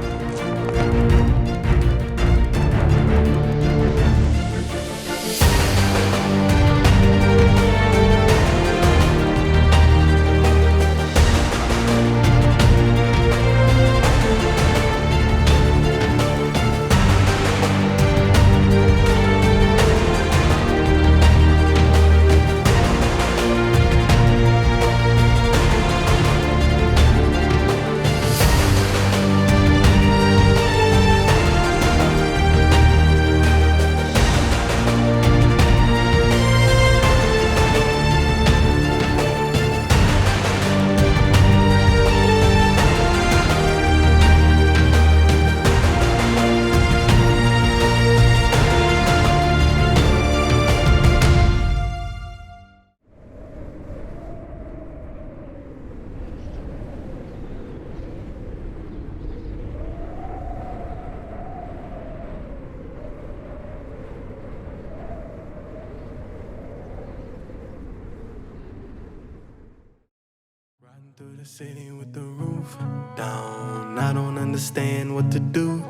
S6: city with the roof down. I don't understand what to do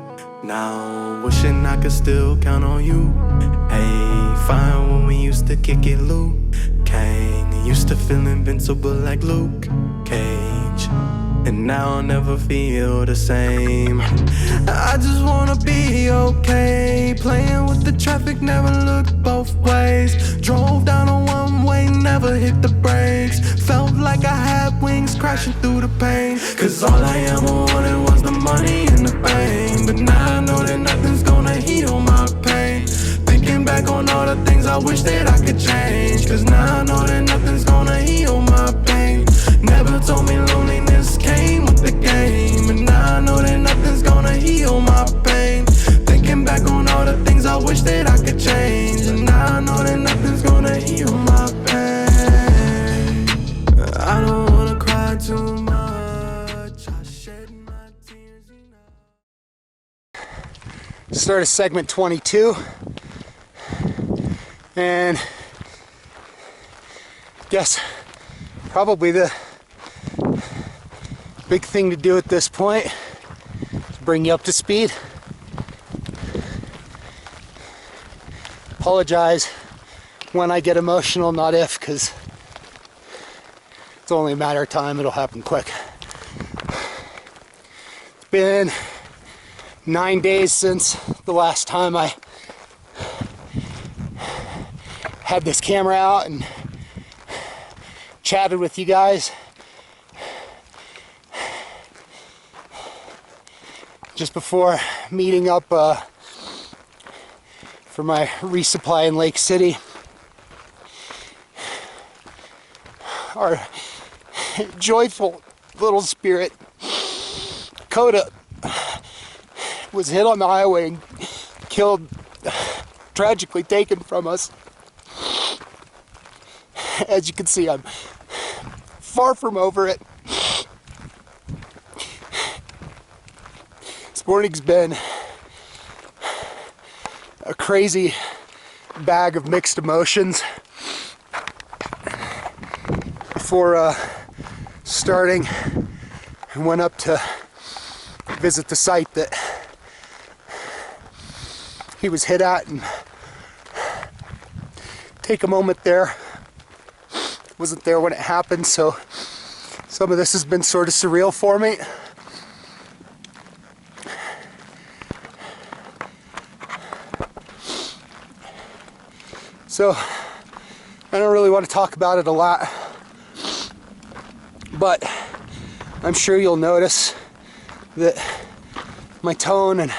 S6: now. Wishing I could still count on you. Hey, fine when we used to kick it, Luke Kang. Used to feel invincible like Luke Cage. And now I'll never feel the same. I just wanna be okay. Playing with the traffic, never looked both ways. Drove down a one-way, never hit the brakes. Felt like I had wings crashing through the pain. Cause all I ever wanted was the money and the fame. But now I know that nothing's gonna heal my pain. Thinking back on all the things I wish that I could change. Cause now I know that nothing's gonna heal my pain. Never told me loneliness came with the game. And now I know that nothing's gonna heal my pain. Thinking back on all the things I wish that I could change. And now I know that nothing's gonna heal my pain. I don't wanna cry too much. I shed my tears enough.
S1: Start of segment 22. And guess probably the big thing to do at this point is bring you up to speed. Apologize when I get emotional, not if, because it's only a matter of time. It'll happen quick. It's been 9 days since the last time I had this camera out and chatted with you guys. Just before meeting up for my resupply in Lake City. Our joyful little spirit, Coda, was hit on the highway and killed, tragically taken from us. As you can see, I'm far from over it. This morning's been a crazy bag of mixed emotions. Before starting, I went up to visit the site that he was hit at and take a moment there. Wasn't there when it happened, so some of this has been sort of surreal for me. So I don't really want to talk about it a lot, but I'm sure you'll notice that my tone and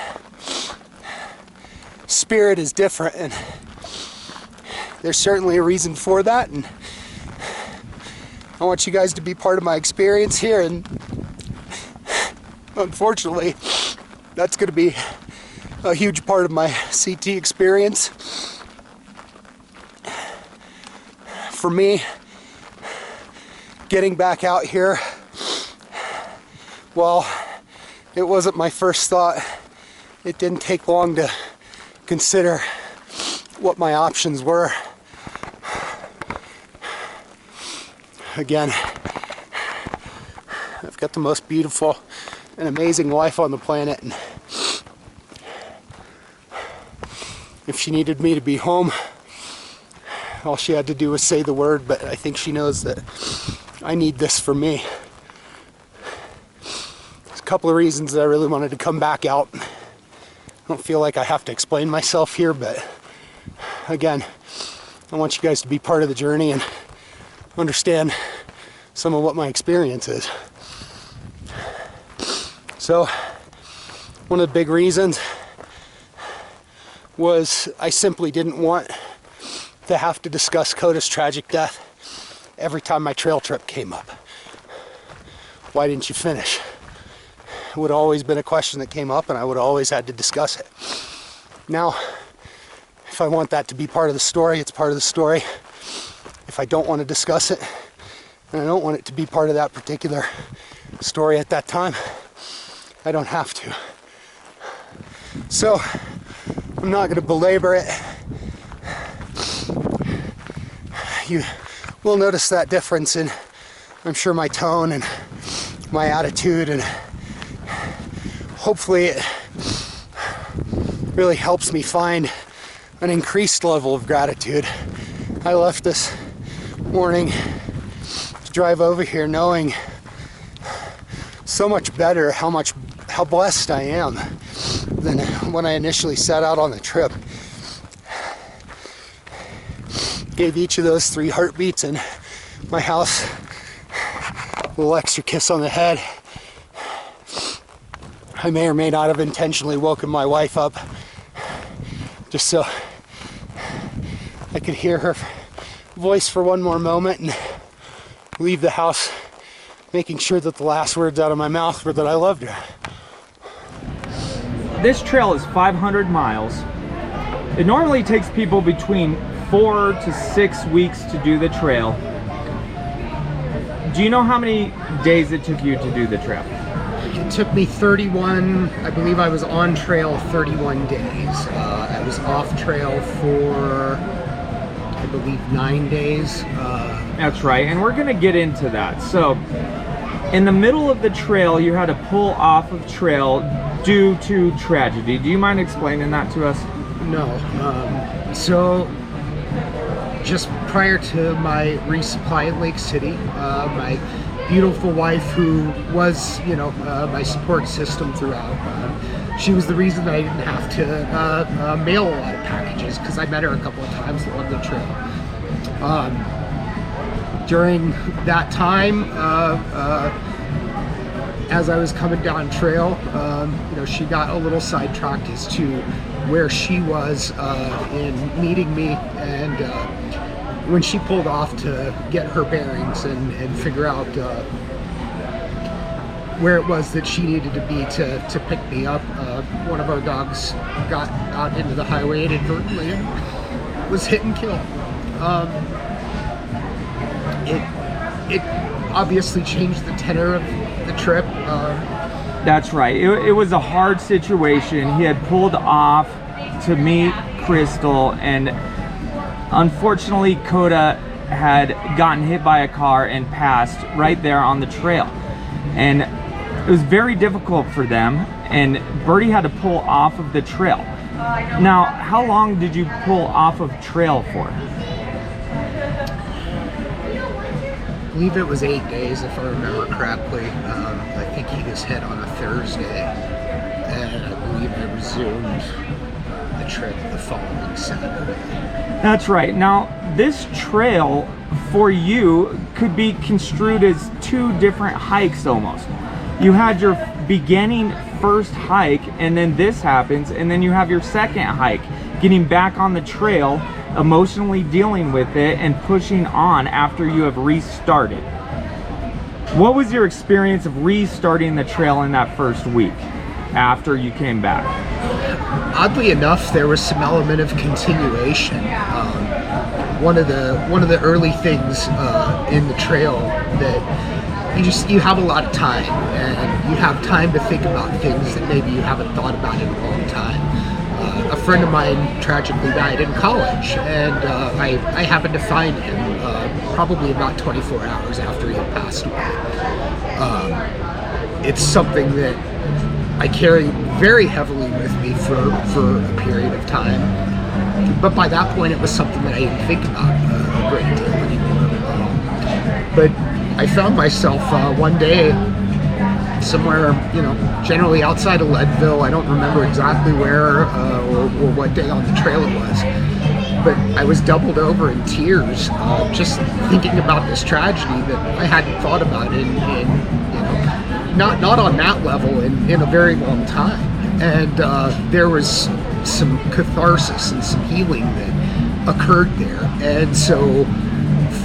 S1: spirit is different, and there's certainly a reason for that, and I want you guys to be part of my experience here, and unfortunately that's going to be a huge part of my CT experience. For me, getting back out here, well, it wasn't my first thought. It didn't take long to consider what my options were. Again, I've got the most beautiful and amazing wife on the planet, and if she needed me to be home, all she had to do was say the word, but I think she knows that I need this for me. There's a couple of reasons that I really wanted to come back out. I don't feel like I have to explain myself here, but again, I want you guys to be part of the journey and understand some of what my experience is. So, one of the big reasons was I simply didn't want to have to discuss Coda's tragic death every time my trail trip came up. Why didn't you finish? It would have always been a question that came up, and I would have always had to discuss it. Now, if I want that to be part of the story, it's part of the story. If I don't want to discuss it, and I don't want it to be part of that particular story at that time, I don't have to. So, I'm not going to belabor it. You will notice that difference in, I'm sure, my tone and my attitude, and hopefully it really helps me find an increased level of gratitude. I left this morning to drive over here knowing so much better how blessed I am than when I initially set out on the trip. Gave each of those 3 heartbeats in my house a little extra kiss on the head. I may or may not have intentionally woken my wife up just so I could hear her voice for one more moment and leave the house making sure that the last words out of my mouth were that I loved her.
S4: This trail is 500 miles. It normally takes people between 4 to 6 weeks to do the trail. Do you know how many days it took you to do the trail?
S5: It took me 31, I believe I was on trail 31 days. I was off trail for, I believe, 9 days.
S4: That's right, and we're gonna get into that. So, in the middle of the trail, you had to pull off of trail due to tragedy. Do you mind explaining that to us?
S5: No. So, just prior to my resupply in Lake City, my beautiful wife, who was, my support system throughout, she was the reason that I didn't have to mail a lot of packages, because I met her a couple of times along the trail. During that time, as I was coming down trail, she got a little sidetracked as to where she was in meeting me, and when she pulled off to get her bearings and figure out where it was that she needed to be to pick me up, one of our dogs got out into the highway inadvertently and was hit and killed. It obviously changed the tenor of the trip.
S4: That's right. It was a hard situation. He had pulled off to meet Crystal, and unfortunately Coda had gotten hit by a car and passed right there on the trail. And it was very difficult for them, and Birdie had to pull off of the trail. Now, how long did you pull off of trail for?
S5: I believe it was 8 days, if I remember correctly. I think he was hit on a Thursday, and I believe I resumed the trip the following Saturday.
S4: That's right. Now, this trail for you could be construed as 2 different hikes almost. You had your beginning first hike, and then this happens, and then you have your second hike, getting back on the trail, emotionally dealing with it, and pushing on after you have restarted. What was your experience of restarting the trail in that first week after you came back?
S5: Oddly enough, there was some element of continuation. One of the early things in the trail that you have a lot of time, and you have time to think about things that maybe you haven't thought about in a long time. A friend of mine tragically died in college, and I happened to find him probably about 24 hours after he had passed away. It's something that I carry very heavily with me for a period of time, but by that point it was something that I didn't think about a great deal anymore. But I found myself one day somewhere, generally outside of Leadville. I don't remember exactly where or what day on the trail it was, but I was doubled over in tears just thinking about this tragedy that I hadn't thought about in not on that level in a very long time. And there was some catharsis and some healing that occurred there. And so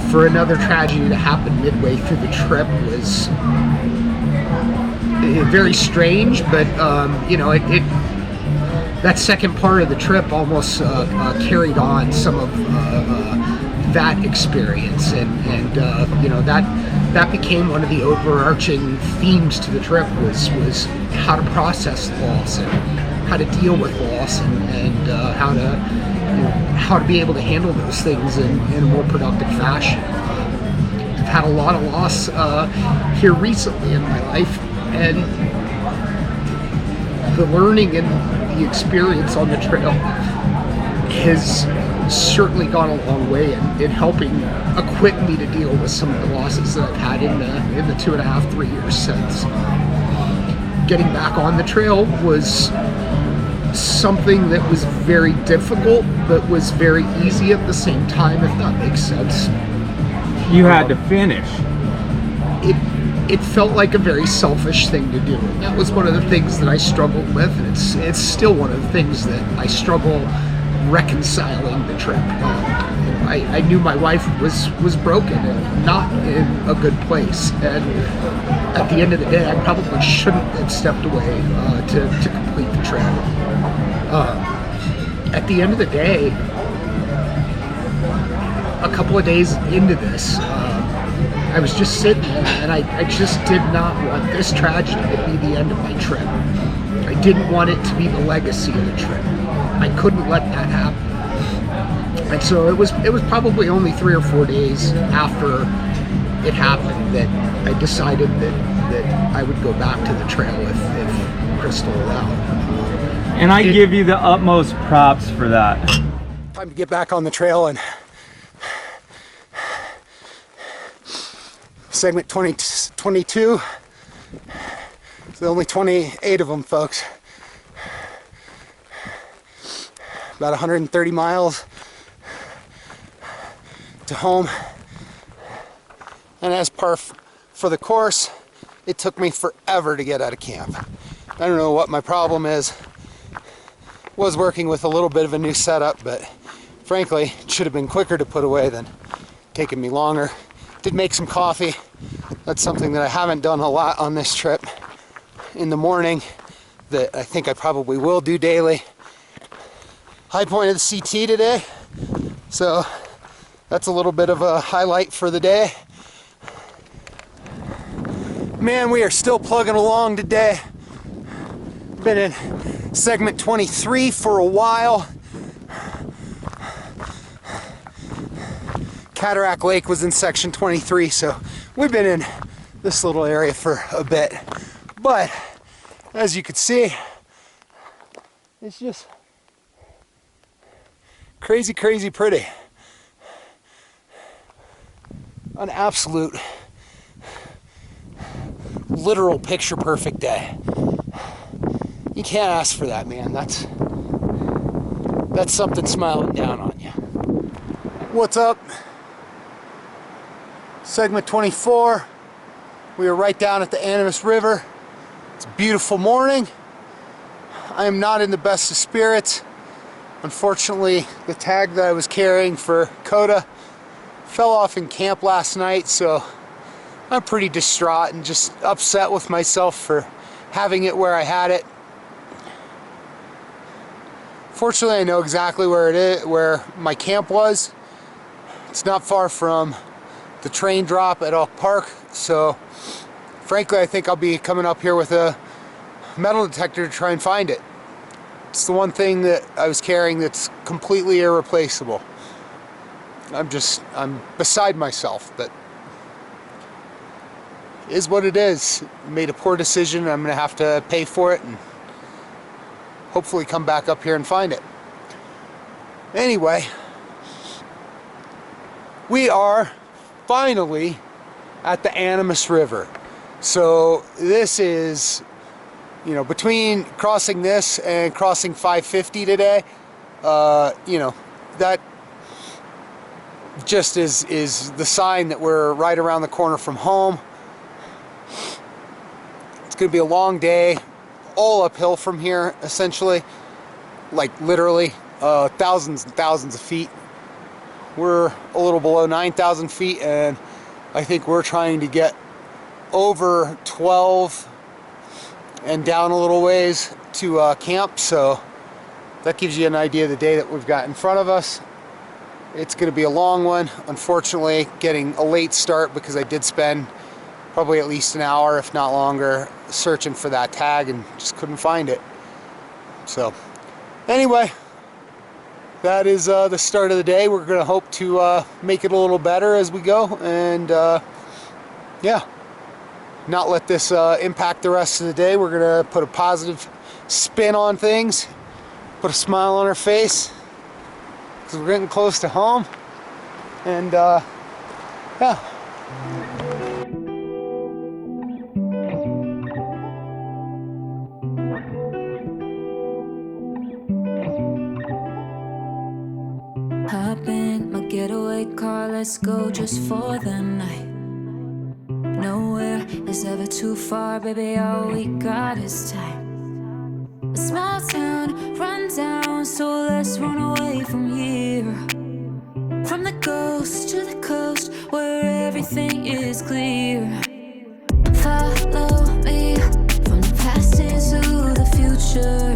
S5: for another tragedy to happen midway through the trip was very strange, but that second part of the trip almost carried on some of that experience, and that became one of the overarching themes to the trip was how to process loss and how to deal with loss, and how to be able to handle those things in a more productive fashion. I've had a lot of loss here recently in my life, and the learning and the experience on the trail has certainly gone a long way in helping equip me to deal with some of the losses that I've had in the 2.5, 3 years since. Getting back on the trail was something that was very difficult, but was very easy at the same time, if that makes sense.
S4: You had to finish.
S5: It felt like a very selfish thing to do. And that was one of the things that I struggled with, and it's still one of the things that I struggle reconciling the trip. I knew my wife was broken and not in a good place, and at the end of the day, I probably shouldn't have stepped away to complete the trip. At the end of the day, a couple of days into this, I was just sitting there, and I just did not want this tragedy to be the end of my trip. I didn't want it to be the legacy of the trip. I couldn't let that happen. And so it was probably only 3 or 4 days after it happened that I decided that I would go back to the trail if Crystal allowed.
S4: And I give you the utmost props for that.
S1: Time to get back on the trail, and segment 22. There's only 28 of them, folks. About 130 miles to home. And as par for the course, it took me forever to get out of camp. I don't know what my problem is. Was working with a little bit of a new setup, but frankly, it should have been quicker to put away than taking me longer. Did make some coffee. That's something that I haven't done a lot on this trip in the morning that I think I probably will do daily. High point of the CT today, so that's a little bit of a highlight for the day. Man, we are still plugging along today. Been in segment 23 for a while. Cataract Lake was in section 23, so we've been in this little area for a bit. But as you can see, it's just crazy, crazy pretty. An absolute, literal picture perfect day. You can't ask for that, man. That's something smiling down on you. What's up? Segment 24. We are right down at the Animas River. It's a beautiful morning. I am not in the best of spirits. Unfortunately, the tag that I was carrying for Coda fell off in camp last night, so I'm pretty distraught and just upset with myself for having it where I had it. Fortunately, I know exactly where it is, where my camp was. It's not far from the train drop at Oak Park, so frankly, I think I'll be coming up here with a metal detector to try and find it. It's the one thing that I was carrying that's completely irreplaceable. I'm beside myself, but it is what it is. I made a poor decision. I'm gonna have to pay for it and hopefully come back up here and find it. Anyway, we are finally at the Animas River. So this is, you know, between crossing this and crossing 550 today, you know, that just is the sign that we're right around the corner from home. It's gonna be a long day, all uphill from here, essentially, like literally thousands and thousands of feet. We're a little below 9,000 feet, and I think we're trying to get over 12 and down a little ways to camp, so that gives you an idea of the day that we've got in front of us. It's going to be a long one. Unfortunately, getting a late start because I did spend probably at least an hour, if not longer, searching for that tag and just couldn't find it. So anyway, that is the start of the day. We're going to hope to make it a little better as we go, and yeah, not let this impact the rest of the day. We're gonna put a positive spin on things, put a smile on our face, because we're getting close to home. And yeah.
S7: Hop in my getaway car, let's go just for the night. Nowhere is ever too far, baby, all we got is time. A small town, run down, so let's run away from here. From the ghost to the coast, where everything is clear. Follow me from the past into the future.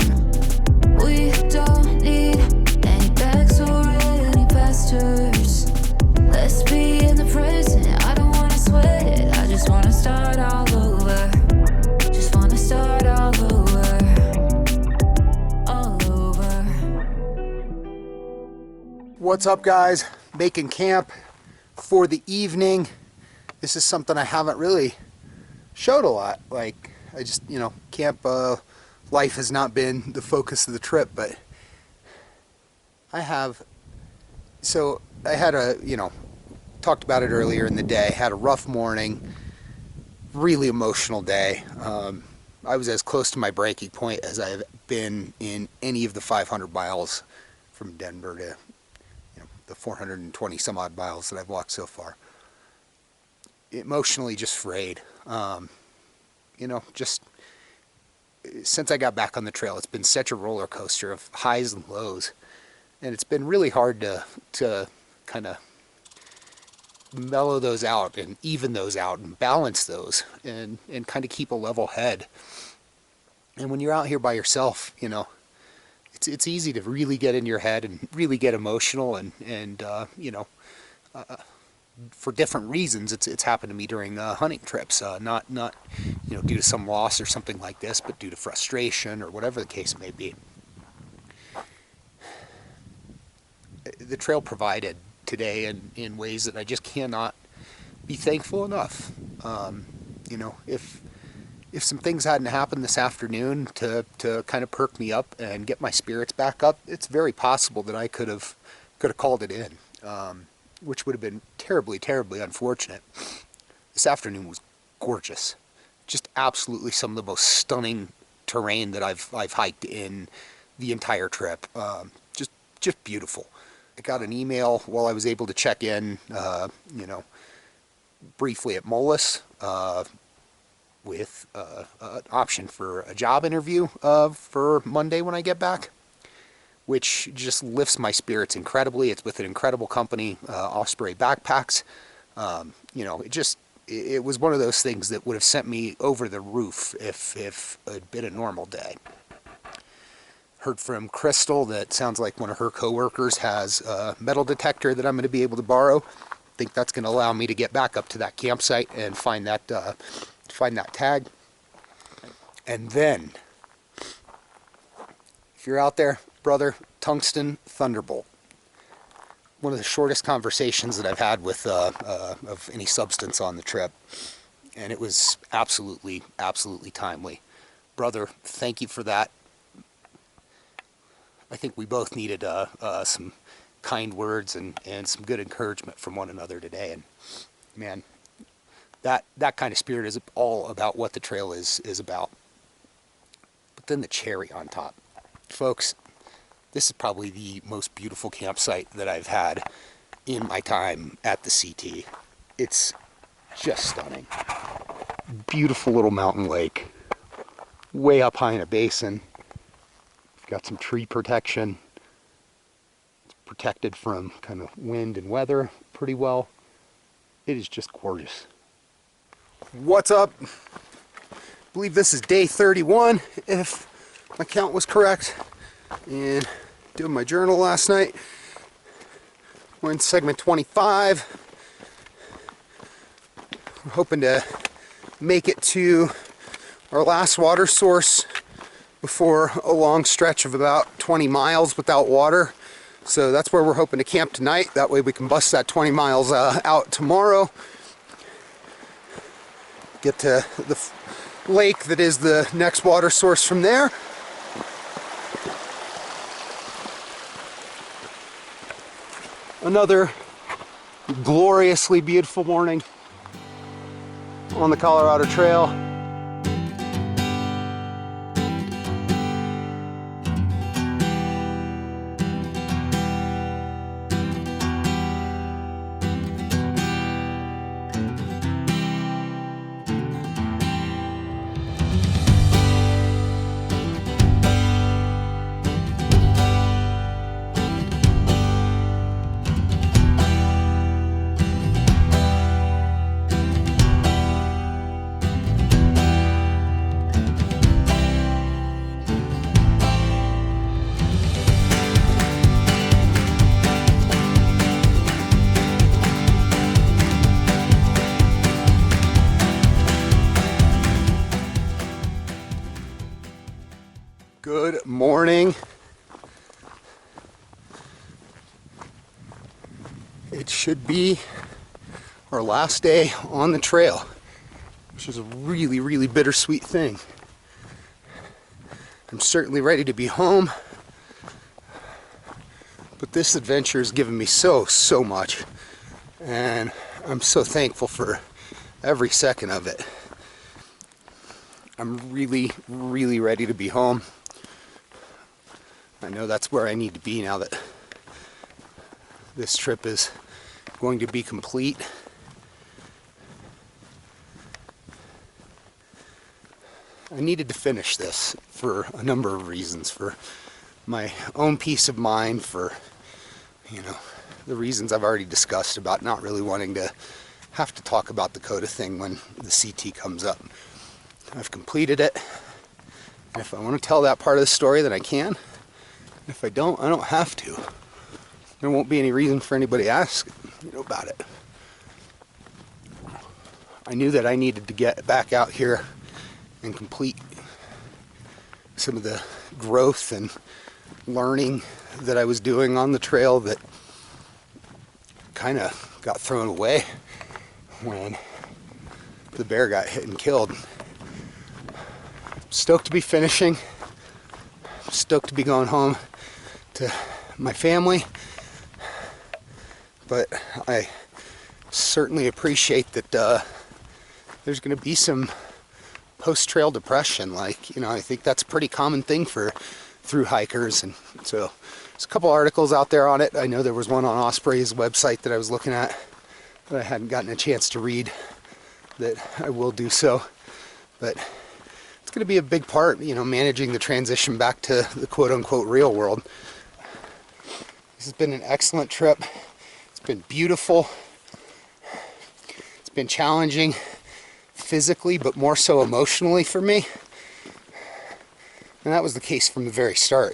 S7: We don't need any bags or any pastors. Let's be in the present, I don't wanna sweat it. I just wanna start all over. Just wanna start all over. All over.
S1: What's up, guys? Making camp for the evening. This is something I haven't really showed a lot. Like, I just, you know, camp life has not been the focus of the trip, but I have. So I had a, you know, talked about it earlier in the day, had a rough morning, really emotional day. I was as close to my breaking point as I have been in any of the 500 miles from Denver to, you know, the 420 some odd miles that I've walked so far. Emotionally just frayed. You know, just since I got back on the trail, it's been such a roller coaster of highs and lows, and it's been really hard to kind of mellow those out and even those out and balance those and kind of keep a level head. And when you're out here by yourself, you know, it's easy to really get in your head and really get emotional and you know, for different reasons. It's happened to me during hunting trips, not you know, due to some loss or something like this, but due to frustration or whatever the case may be. The trail provided today in ways that I just cannot be thankful enough. You know, if some things hadn't happened this afternoon to kind of perk me up and get my spirits back up, it's very possible that I could have called it in, which would have been terribly, terribly unfortunate. This afternoon was gorgeous. Just absolutely some of the most stunning terrain that I've hiked in the entire trip. Just beautiful. I got an email while I was able to check in, you know, briefly at Mullis, with an option for a job interview for Monday when I get back, which just lifts my spirits incredibly. It's with an incredible company, Osprey Backpacks. You know, it was one of those things that would have sent me over the roof if it had been a normal day. Heard from Crystal that sounds like one of her coworkers has a metal detector that I'm going to be able to borrow. I think that's going to allow me to get back up to that campsite and find that tag. And then, if you're out there, brother, tungsten thunderbolt. One of the shortest conversations that I've had with of any substance on the trip, and it was absolutely, absolutely timely. Brother, thank you for that. I think we both needed some kind words and some good encouragement from one another today. And man, that kind of spirit is all about what the trail is about. But then the cherry on top. Folks, this is probably the most beautiful campsite that I've had in my time at the CT. It's just stunning. Beautiful little mountain lake, way up high in a basin. Got some tree protection. It's protected from kind of wind and weather pretty well. It is just gorgeous. What's up? I believe this is day 31, if my count was correct. And doing my journal last night. We're in segment 25. We're hoping to make it to our last water source before a long stretch of about 20 miles without water. So that's where we're hoping to camp tonight. That way we can bust that 20 miles out tomorrow. get to the lake that is the next water source from there. Another gloriously beautiful morning on the Colorado Trail. Good morning. It should be our last day on the trail, which is a really, really bittersweet thing. I'm certainly ready to be home, but this adventure has given me so much, and I'm so thankful for every second of it. I'm really, really ready to be home. I know that's where I need to be now that this trip is going to be complete. I needed to finish this for a number of reasons, for my own peace of mind, for, you know, the reasons I've already discussed about not really wanting to have to talk about the CODA thing when the CT comes up. I've completed it, and if I want to tell that part of the story, then I can. If I don't have to. There won't be any reason for anybody to ask, about it. I knew that I needed to get back out here and complete some of the growth and learning that I was doing on the trail that kind of got thrown away when the bear got hit and killed. Stoked to be finishing. Stoked to be going home to my family, but I certainly appreciate that there's going to be some post-trail depression. I think that's a pretty common thing for through hikers, and so there's a couple articles out there on it. I know there was one on Osprey's website that I was looking at that I hadn't gotten a chance to read, that I will do so, but it's going to be a big part, managing the transition back to the quote-unquote real world. This has been an excellent trip. It's been beautiful. It's been challenging physically, but more so emotionally for me. And that was the case from the very start.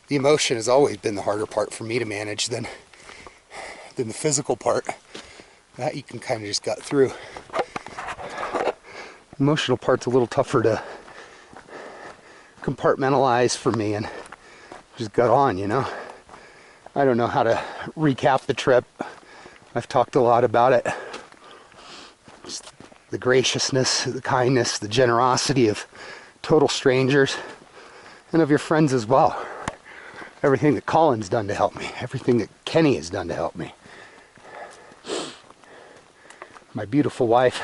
S1: The emotion has always been the harder part for me to manage than the physical part. That you can kind of just gut through. Emotional part's a little tougher to compartmentalize for me and just gut on, I don't know how to recap the trip. I've talked a lot about it. Just the graciousness, the kindness, the generosity of total strangers and of your friends as well. Everything that Colin's done to help me, everything that Kenny has done to help me. My beautiful wife,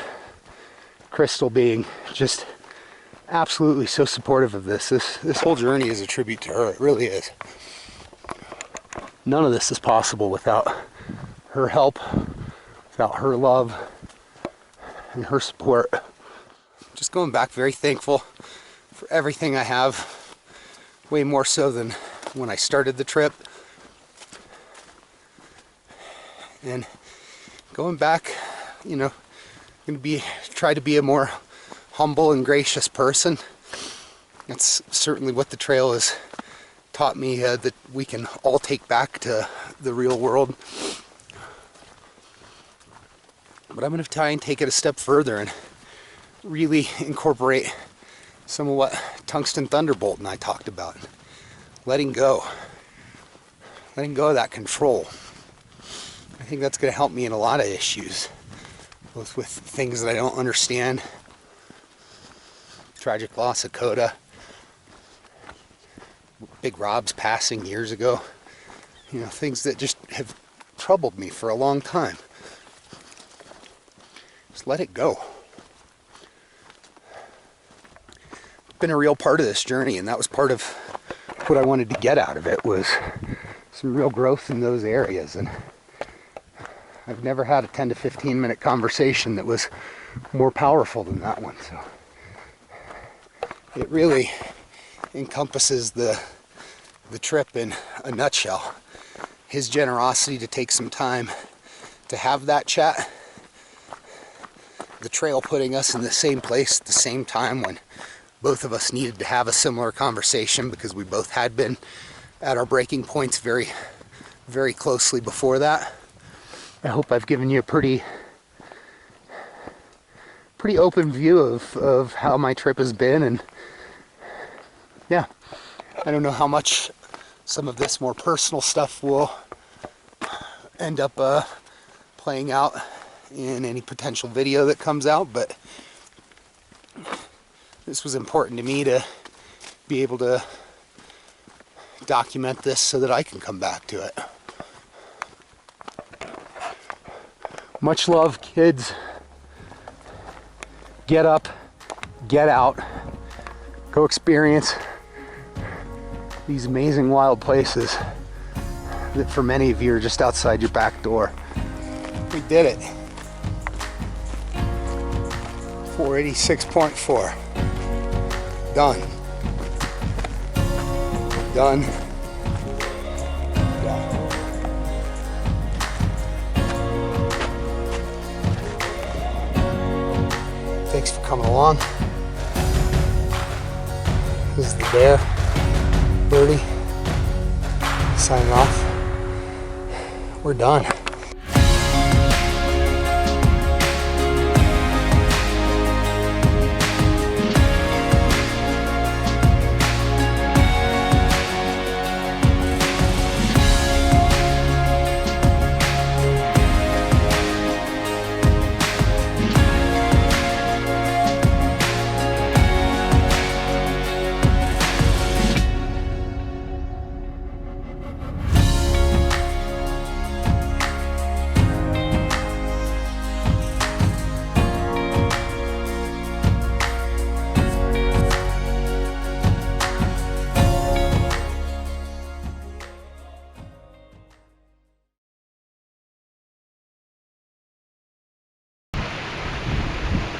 S1: Crystal, being just absolutely so supportive of this. This whole journey is a tribute to her. It really is. None of this is possible without her help, without her love and her support. Just going back, very thankful for everything I have, way more so than when I started the trip. And going back, going to try to be a more humble and gracious person. That's certainly what the trail has taught me, that we can all take back to the real world. But I'm going to try and take it a step further and really incorporate some of what Tungsten Thunderbolt and I talked about. Letting go of that control. I think that's going to help me in a lot of issues. both with things that I don't understand. Tragic loss of Coda. Big Rob's passing years ago. You know, things that just have troubled me for a long time. Just let it go. It's been a real part of this journey, and that was part of what I wanted to get out of it, was some real growth in those areas. And I've never had a 10 to 15 minute conversation that was more powerful than that one. So it really encompasses the trip in a nutshell. His generosity to take some time to have that chat, the trail putting us in the same place at the same time when both of us needed to have a similar conversation, because we both had been at our breaking points very, very closely before that. I hope I've given you a pretty open view of how my trip has been. And yeah, I don't know how much some of this more personal stuff will end up playing out in any potential video that comes out, but this was important to me to be able to document this so that I can come back to it. Much love, kids. Get up, get out, go experience these amazing wild places that for many of you are just outside your back door. We did it. 486.4. Done. Done. Thanks for coming along. This is the Bear, Birdie, signing off. We're done.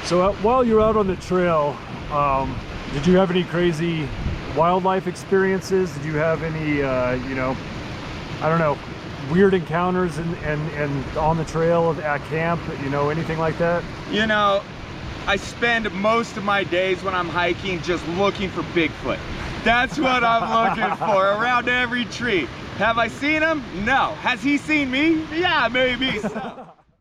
S8: So while you're out on the trail, did you have any crazy wildlife experiences? Did you have any, you know, I don't know, weird encounters and on the trail at camp, you know, anything like that?
S4: You know, I spend most of my days when I'm hiking just looking for Bigfoot. That's what I'm looking for around every tree. Have I seen him? No. Has he seen me? Yeah, maybe. So.